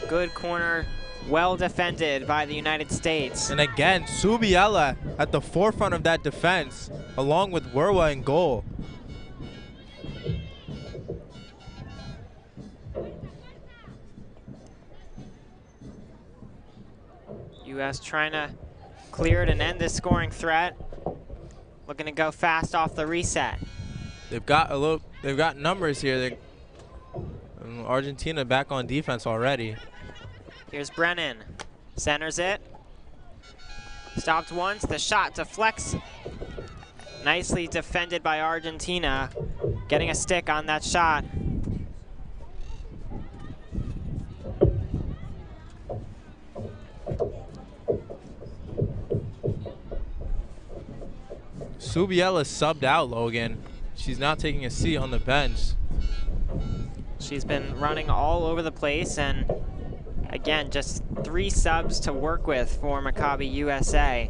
Good corner, well defended by the United States. And again, Subiala at the forefront of that defense, along with Werwa in goal. U.S. trying to clear it and end this scoring threat. Looking to go fast off the reset. They've got numbers here. Argentina back on defense already. Here's Brennan, centers it. Stopped once, the shot deflects. Nicely defended by Argentina, getting a stick on that shot. Subiela subbed out, Logan. She's now taking a seat on the bench. She's been running all over the place, and again, just 3 subs to work with for Maccabi USA.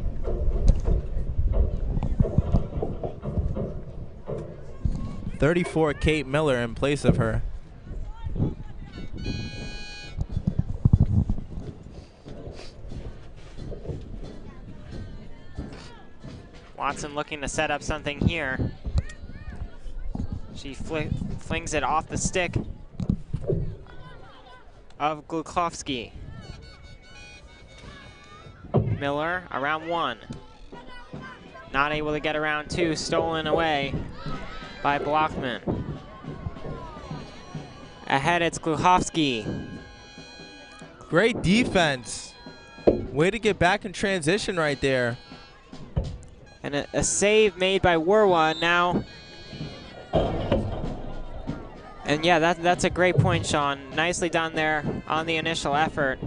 .34 Kate Miller in place of her. Watson looking to set up something here. She flings it off the stick of Gluchowski. Miller around 1. Not able to get around 2, stolen away by Blockman. Ahead, it's Gluchowski. Great defense. Way to get back in transition right there. And a save made by Warwa now. And yeah, that's a great point, Sean. Nicely done there on the initial effort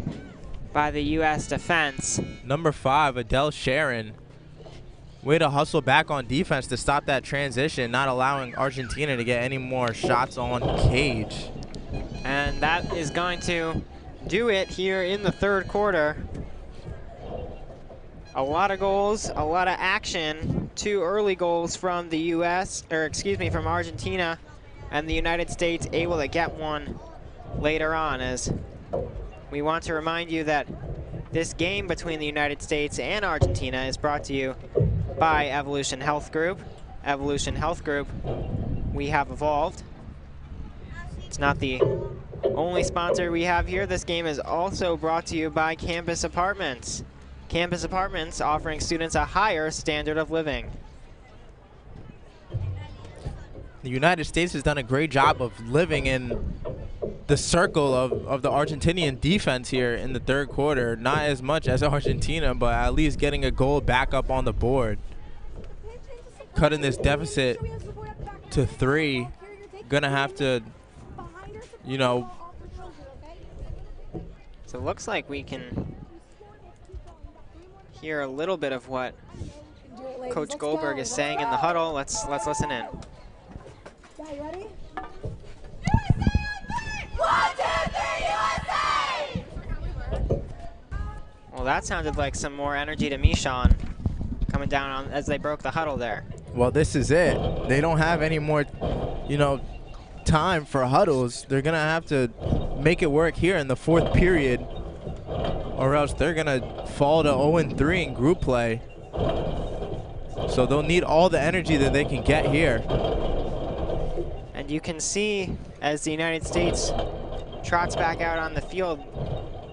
by the U.S. defense. Number 5, Adele Sharon. Way to hustle back on defense to stop that transition, not allowing Argentina to get any more shots on cage. And that is going to do it here in the third quarter. A lot of goals, a lot of action. 2 early goals from the U.S., or excuse me, from Argentina, and the United States able to get one later on, as we want to remind you that this game between the United States and Argentina is brought to you by Evolution Health Group. Evolution Health Group, we have evolved. It's not the only sponsor we have here. This game is also brought to you by Campus Apartments. Campus Apartments offering students a higher standard of living. The United States has done a great job of living in the circle of the Argentinian defense here in the third quarter. Not as much as Argentina, but at least getting a goal back up on the board. Cutting this deficit to 3. Gonna have to, you know. So it looks like we can hear a little bit of what Coach Goldberg is saying in the huddle. Let's listen in. Yeah, you ready? 1, 2, 3, USA! Well, that sounded like some more energy to me, Sean, coming down on as they broke the huddle there. Well, this is it. They don't have any more, you know, time for huddles. They're gonna have to make it work here in the fourth period, or else they're gonna fall to 0-3 in group play. So they'll need all the energy that they can get here. And you can see as the United States trots back out on the field,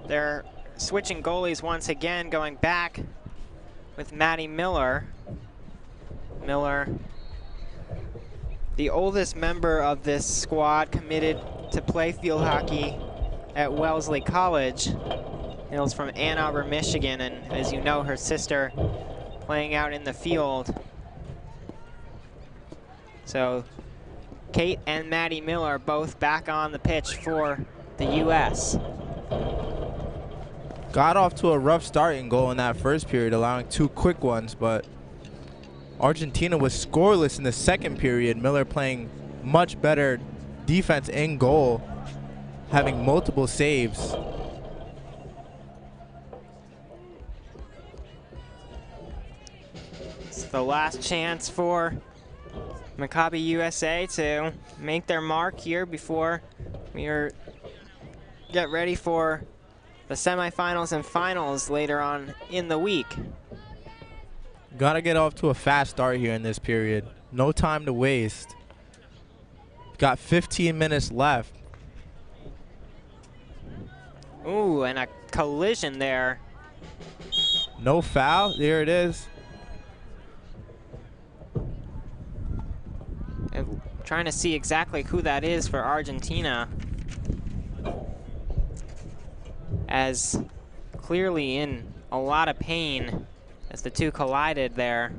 they're switching goalies once again, going back with Maddie Miller. Miller, the oldest member of this squad, committed to play field hockey at Wellesley College. Hails from Ann Arbor, Michigan, and as you know, her sister playing out in the field. So Kate and Maddie Miller both back on the pitch for the U.S. Got off to a rough starting goal in that first period, allowing 2 quick ones, but Argentina was scoreless in the second period. Miller playing much better defense in goal, having multiple saves. It's the last chance for Maccabi USA to make their mark here before we get ready for the semifinals and finals later on in the week. Gotta get off to a fast start here in this period. No time to waste. Got 15 minutes left. Ooh, and a collision there. No foul, there it is. And trying to see exactly who that is for Argentina, as clearly in a lot of pain as the two collided there.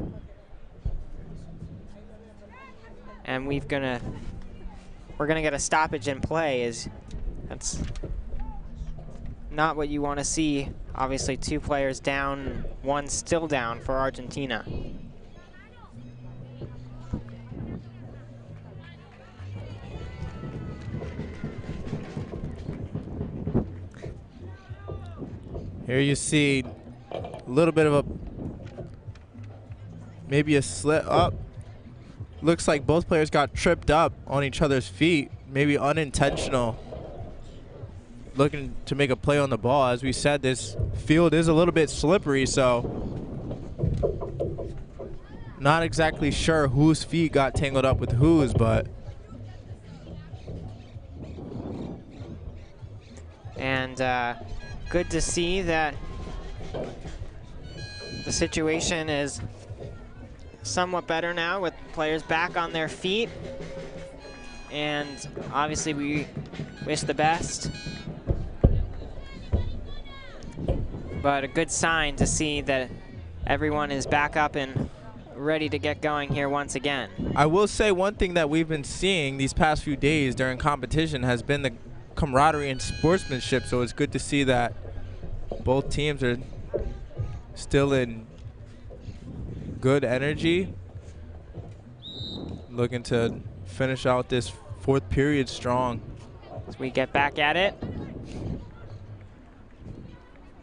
And we're gonna get a stoppage in play, as that's not what you want to see. Obviously 2 players down, 1 still down for Argentina. Here you see a little bit of maybe a slip up. Looks like both players got tripped up on each other's feet, maybe unintentional. Looking to make a play on the ball. As we said, this field is a little bit slippery, so not exactly sure whose feet got tangled up with whose, but. And good to see that the situation is somewhat better now with players back on their feet. and obviously we wish the best. But a good sign to see that everyone is back up and ready to get going here once again. I will say one thing that we've been seeing these past few days during competition has been the camaraderie and sportsmanship, so it's good to see that both teams are still in good energy, looking to finish out this fourth period strong. As we get back at it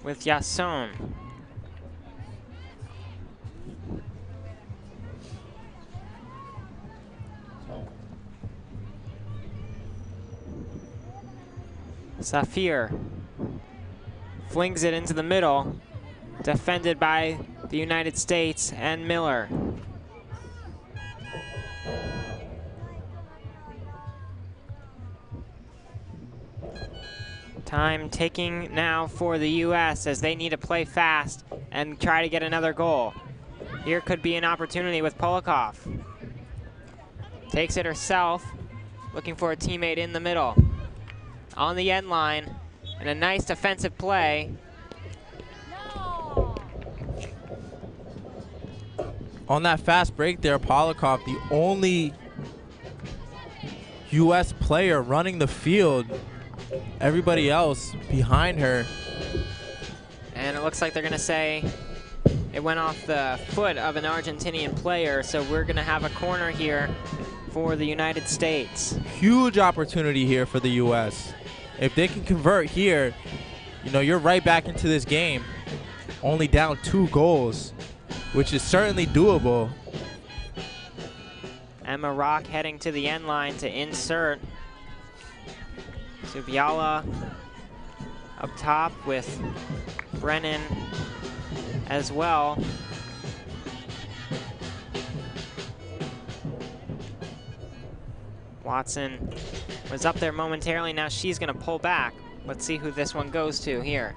with Yasson. Safir flings it into the middle, defended by the United States and Miller. Time ticking now for the U.S. as they need to play fast and try to get another goal. Here could be an opportunity with Polikov. Takes it herself, looking for a teammate in the middle. On the end line, and a nice defensive play. On that fast break there, Polikov, the only U.S. player running the field. Everybody else behind her. And it looks like they're gonna say it went off the foot of an Argentinian player, so we're gonna have a corner here for the United States. Huge opportunity here for the U.S. If they can convert here, you know, you're right back into this game. Only down 2 goals, which is certainly doable. Emma Rock heading to the end line to insert. Subiala up top with Brennan as well. Watson was up there momentarily. Now she's going to pull back. Let's see who this one goes to here.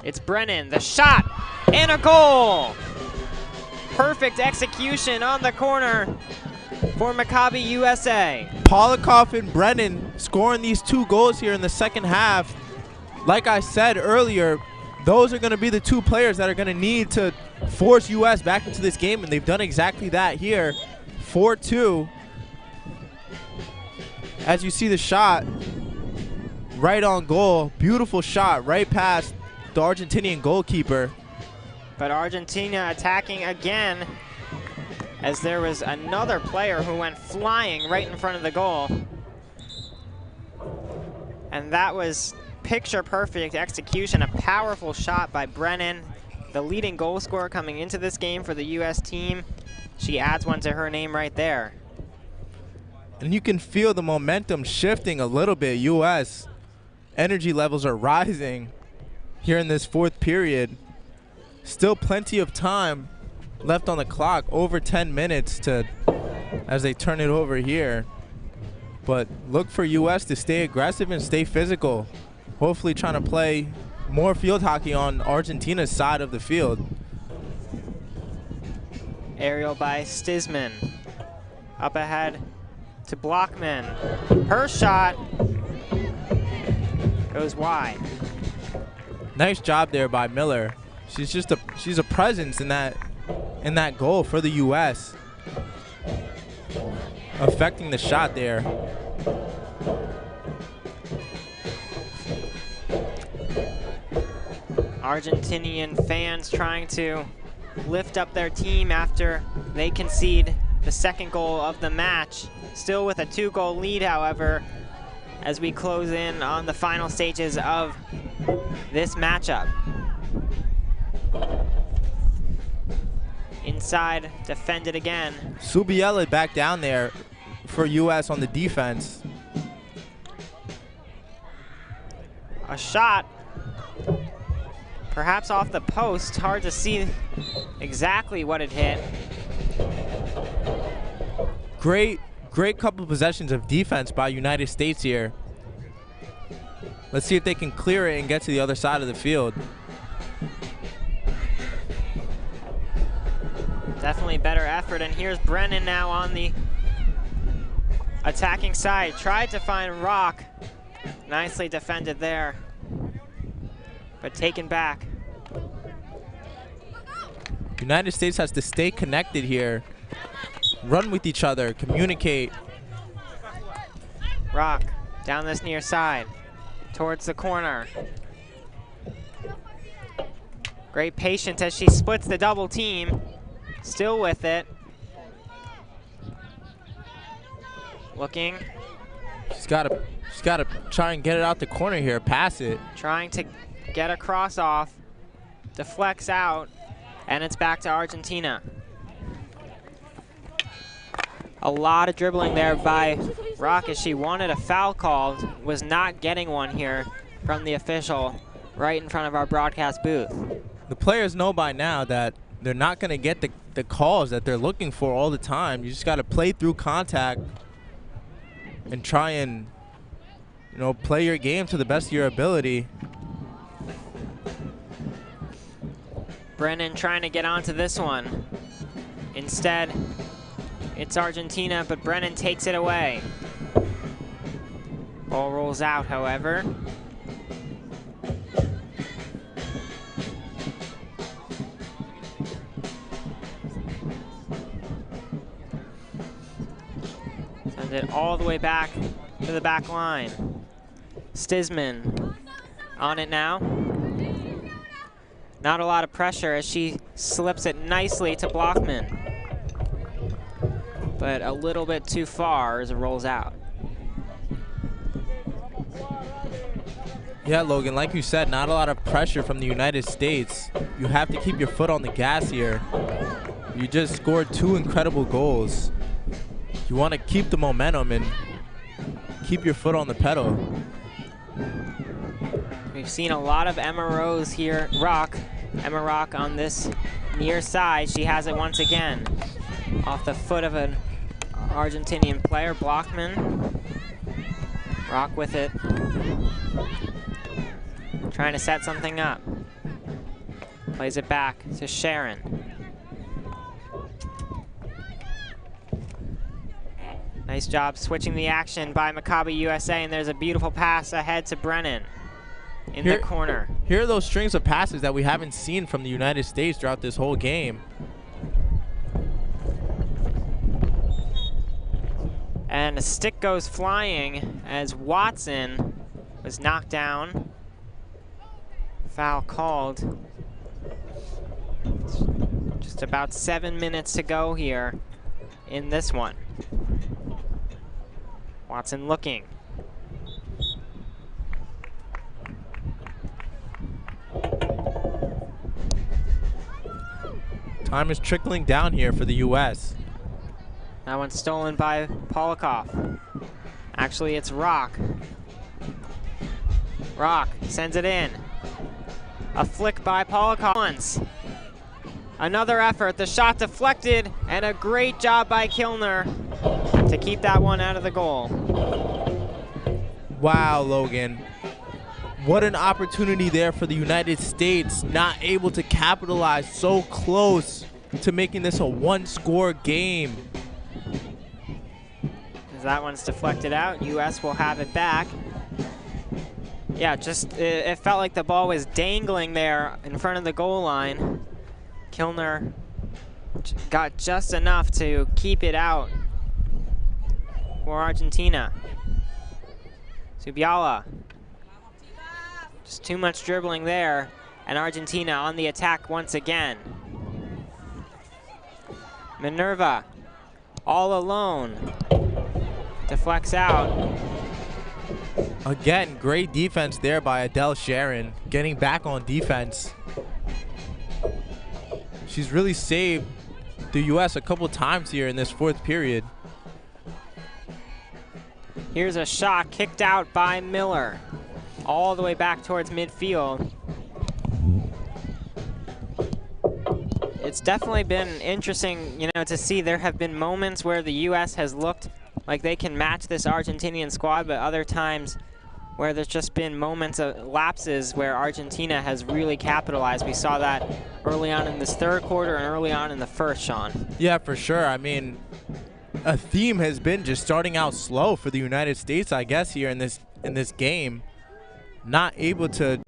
It's Brennan, the shot, and a goal! Perfect execution on the corner for Maccabi USA. Polikov and Brennan scoring these 2 goals here in the second half. Like I said earlier, those are going to be the 2 players that are going to need to force U.S. back into this game, and they've done exactly that here. 4-2. As you see the shot, right on goal. Beautiful shot right past the Argentinian goalkeeper. But Argentina attacking again, as there was another player who went flying right in front of the goal. And that was picture perfect execution, a powerful shot by Brennan, the leading goal scorer coming into this game for the U.S. team. She adds one to her name right there. And you can feel the momentum shifting a little bit. U.S. energy levels are rising here in this fourth period. Still plenty of time left on the clock, over 10 minutes as they turn it over here. But look for U.S. to stay aggressive and stay physical. Hopefully trying to play more field hockey on Argentina's side of the field. Aerial by Stisman. Up ahead to Blockman. Her shot goes wide. Nice job there by Miller. She's a presence in that goal for the U.S. Affecting the shot there. Argentinian fans trying to lift up their team after they concede the second goal of the match. Still with a 2-goal lead, however, as we close in on the final stages of this matchup. Inside, defended again. Subiela back down there for U.S. on the defense. A shot, perhaps off the post. Hard to see exactly what it hit. Great couple of possessions of defense by United States here. Let's see if they can clear it and get to the other side of the field. Definitely better effort, and here's Brennan now on the attacking side. Tried to find Rock. Nicely defended there, but taken back. United States has to stay connected here. Run with each other, communicate. Rock down this near side, towards the corner. Great patience as she splits the double team. Still with it. Looking. She's gotta try and get it out the corner here, pass it. Trying to get a cross off. Deflects out, and it's back to Argentina. A lot of dribbling there by Rock as she wanted a foul called, was not getting one here from the official right in front of our broadcast booth. The players know by now that they're not going to get the calls that they're looking for all the time. You just got to play through contact and try and, you know, play your game to the best of your ability. Brennan trying to get onto this one. Instead, it's Argentina, but Brennan takes it away. Ball rolls out, however. Send it all the way back to the back line. Stisman on it now. Not a lot of pressure as she slips it nicely to Blockman. But a little bit too far as it rolls out. Yeah, Logan, like you said, not a lot of pressure from the United States. You have to keep your foot on the gas here. You just scored 2 incredible goals. You want to keep the momentum and keep your foot on the pedal. We've seen a lot of Emma Rose here, Emma Rock on this near side. She has it once again. Off the foot of an Argentinian player, Blockman. Rock with it. Trying to set something up. Plays it back to Sharon. Nice job switching the action by Maccabi USA, and there's a beautiful pass ahead to Brennan in the corner. Here are those strings of passes that we haven't seen from the United States throughout this whole game. And a stick goes flying as Watson was knocked down. Foul called. Just about 7 minutes to go here in this one. Watson looking. Time is trickling down here for the U.S. That one's stolen by Polakov. Actually, it's Rock. Rock sends it in. A flick by Polakov once. Another effort, the shot deflected, and a great job by Kilner to keep that one out of the goal. Wow, Logan. What an opportunity there for the United States, not able to capitalize, so close to making this a 1-score game. As that one's deflected out, U.S. will have it back. Yeah, it felt like the ball was dangling there in front of the goal line. Kilner got just enough to keep it out for Argentina. Subiala. Just too much dribbling there, and Argentina on the attack once again. Minerva, all alone, deflects out. Again, great defense there by Adele Sharon, getting back on defense. She's really saved the U.S. a couple times here in this 4th period. Here's a shot kicked out by Miller, all the way back towards midfield. It's definitely been interesting, you know, to see. There have been moments where the U.S. has looked like they can match this Argentinian squad, but other times where there's just been moments of lapses where Argentina has really capitalized. We saw that early on in this third quarter and early on in the first, Sean. Yeah, for sure. I mean, a theme has been just starting out slow for the United States, I guess, here in this game. Not able to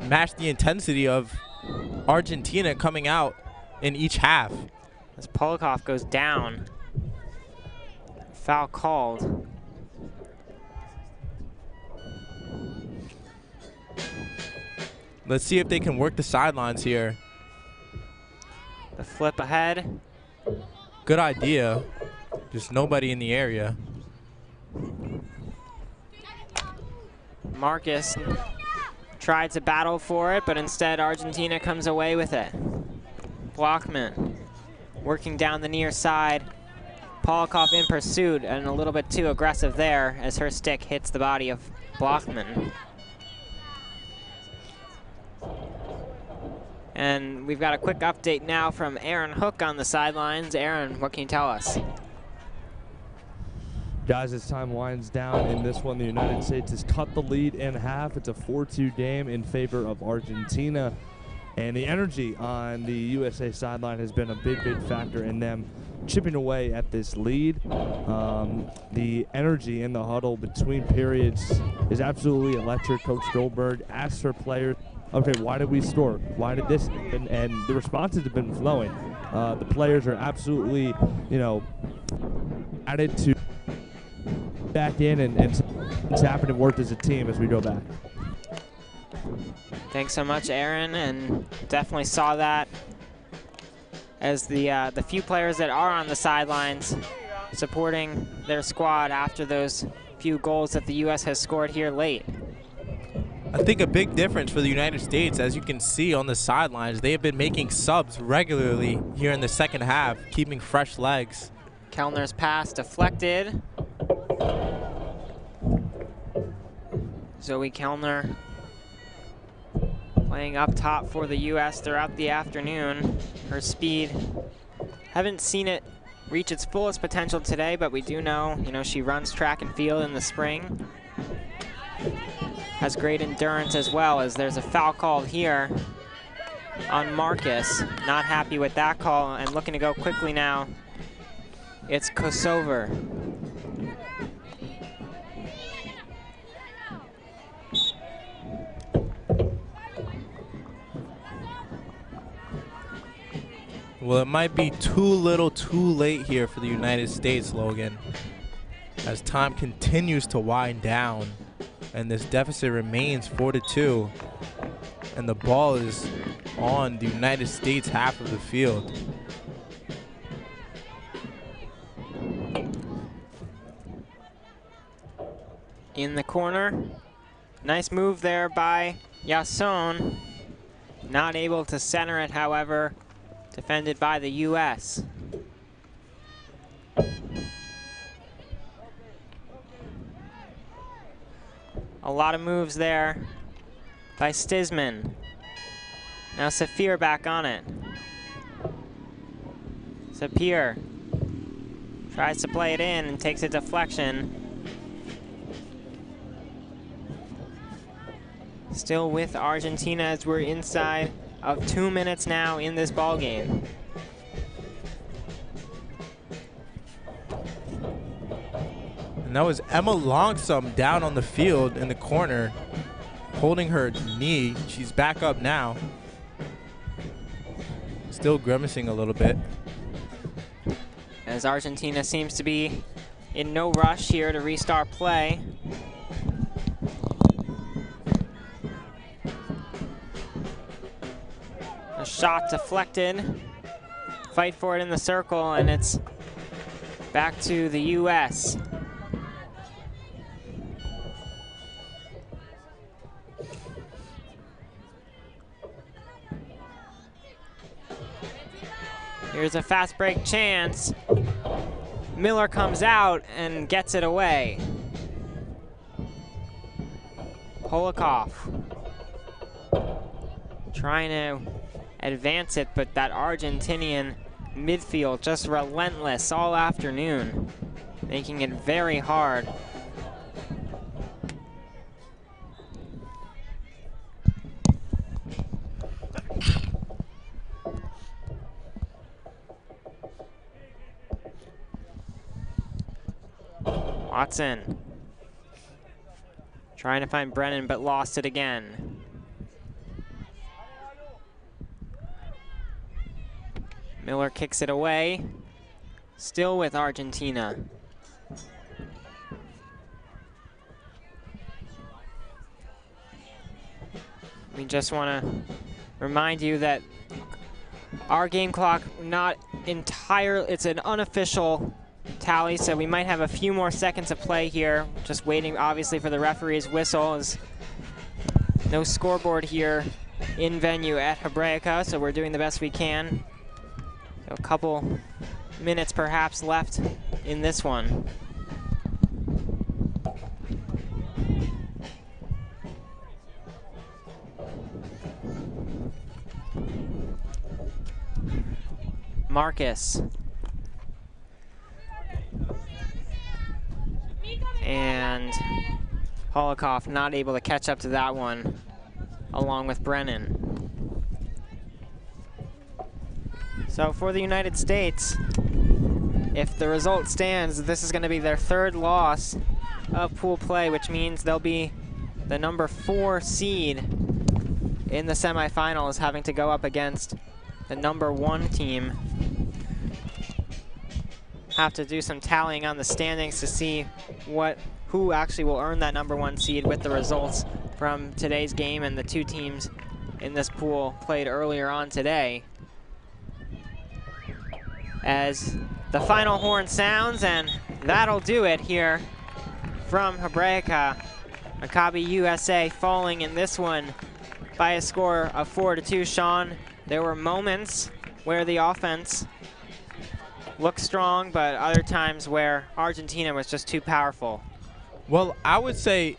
match the intensity of Argentina coming out in each half. As Polikov goes down, foul called. Let's see if they can work the sidelines here. The flip ahead. Good idea. Just nobody in the area. Marcus tried to battle for it, but instead Argentina comes away with it. Blockman working down the near side. Polikov in pursuit and a little bit too aggressive there as her stick hits the body of Blockman. And we've got a quick update now from Aaron Hook on the sidelines. Aaron, what can you tell us? Guys, as time winds down in this one, the United States has cut the lead in half. It's a 4-2 game in favor of Argentina. And the energy on the USA sideline has been a big factor in them chipping away at this lead. The energy in the huddle between periods is absolutely electric. Coach Goldberg asked her players, okay, why did we score? Why did this? And the responses have been flowing. The players are absolutely, added to back in, and it's happened and worked as a team as we go back. Thanks so much, Aaron, and definitely saw that as the few players that are on the sidelines supporting their squad after those few goals that the U.S. has scored here late. I think a big difference for the United States, as you can see on the sidelines, they have been making subs regularly here in the second half, keeping fresh legs. Kellner's pass deflected. Zoe Kellner playing up top for the U.S. throughout the afternoon. Her speed, haven't seen it reach its fullest potential today, but we do know, she runs track and field in the spring. Has great endurance as well, as there's a foul called here on Marcus. Not happy with that call and looking to go quickly now. It's Kosover. Well, it might be too little too late here for the United States, Logan, as time continues to wind down and this deficit remains 4-2, and the ball is on the United States half of the field. In the corner, nice move there by Yasson. Not able to center it, however, defended by the U.S. A lot of moves there by Stisman. Now Safir back on it. Sapir tries to play it in and takes a deflection. Still with Argentina as we're inside of 2 minutes now in this ball game. And that was Emma Longsome down on the field in the corner, holding her knee. She's back up now. Still grimacing a little bit. As Argentina seems to be in no rush here to restart play. A shot deflected. Fight for it in the circle, and it's back to the U.S. Here's a fast break chance. Miller comes out and gets it away. Polikov trying to advance it, but that Argentinian midfield just relentless all afternoon, making it very hard Watson trying to find Brennan, but lost it again. Miller kicks it away, still with Argentina. We just want to remind you that our game clock, not entire, it's an unofficial tally, so we might have a few more seconds of play here. Just waiting, obviously, for the referee's whistle. As no scoreboard here in venue at Hebraica, so we're doing the best we can. So a couple minutes perhaps left in this one. Marcus. And Holocaust not able to catch up to that one, along with Brennan. So for the United States, if the result stands, this is going to be their third loss of pool play, which means they'll be the number 4 seed in the semifinals, having to go up against the number 1 team. Have to do some tallying on the standings to see who actually will earn that number 1 seed with the results from today's game and the 2 teams in this pool played earlier on today. As the final horn sounds, and that'll do it here from Hebraica. Maccabi USA falling in this one by a score of 4-2. Sean, there were moments where the offense looked strong, but other times where Argentina was just too powerful. Well, I would say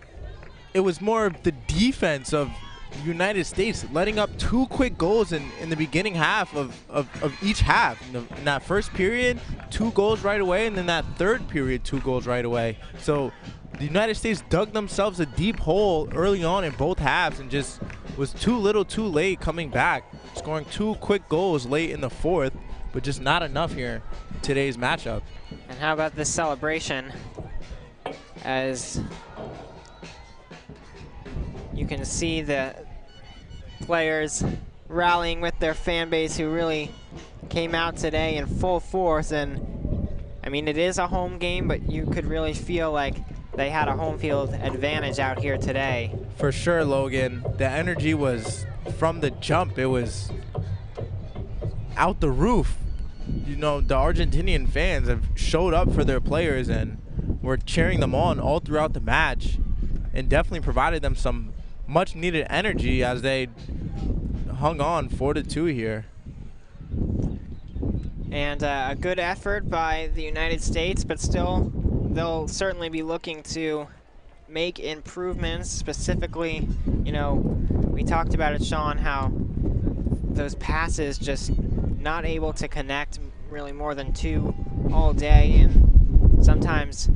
it was more of the defense of the United States letting up 2 quick goals in the beginning half of each half. In that first period, 2 goals right away, and then that third period, 2 goals right away. So the United States dug themselves a deep hole early on in both halves and just was too little too late coming back, scoring 2 quick goals late in the fourth, but just not enough here in today's matchup. And how about this celebration, as you can see the players rallying with their fan base who really came out today in full force. And I mean, it is a home game, but you could really feel like they had a home field advantage out here today. For sure, Logan. The energy was from the jump. It was out the roof. You know, the Argentinian fans have showed up for their players and were cheering them on all throughout the match, and definitely provided them some much needed energy as they hung on 4-2 here. And a good effort by the United States, but still they'll certainly be looking to make improvements. Specifically, you know, we talked about it, Sean, how those passes just not able to connect really more than 2 all day, and sometimes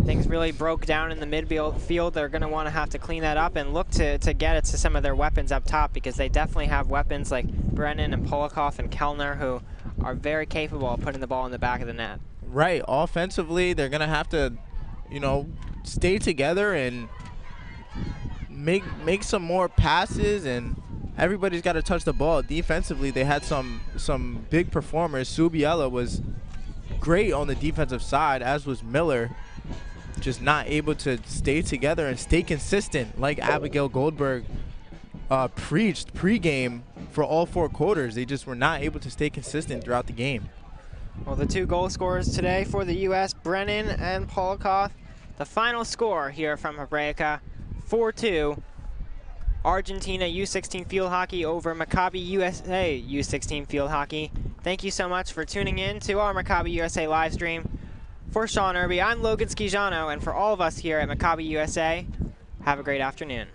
things really broke down in the midfield. They're going to want to have to clean that up and look to get it to some of their weapons up top, because they definitely have weapons like Brennan and Polikoff and Kellner who are very capable of putting the ball in the back of the net. Right. Offensively, they're going to have to, you know, stay together and make some more passes, and everybody's got to touch the ball. Defensively, they had some big performers. Subiela was great on the defensive side, as was Miller. Just not able to stay together and stay consistent, like Abigail Goldberg preached pregame for all 4 quarters. They just were not able to stay consistent throughout the game. Well, the 2 goal scorers today for the U.S., Brennan and Polikoff. The final score here from Hebraica, 4-2. Argentina U16 field hockey over Maccabi USA U16 field hockey. Thank you so much for tuning in to our Maccabi USA live stream. For Sean Irby, I'm Logan Schijano, and for all of us here at Maccabi USA, have a great afternoon.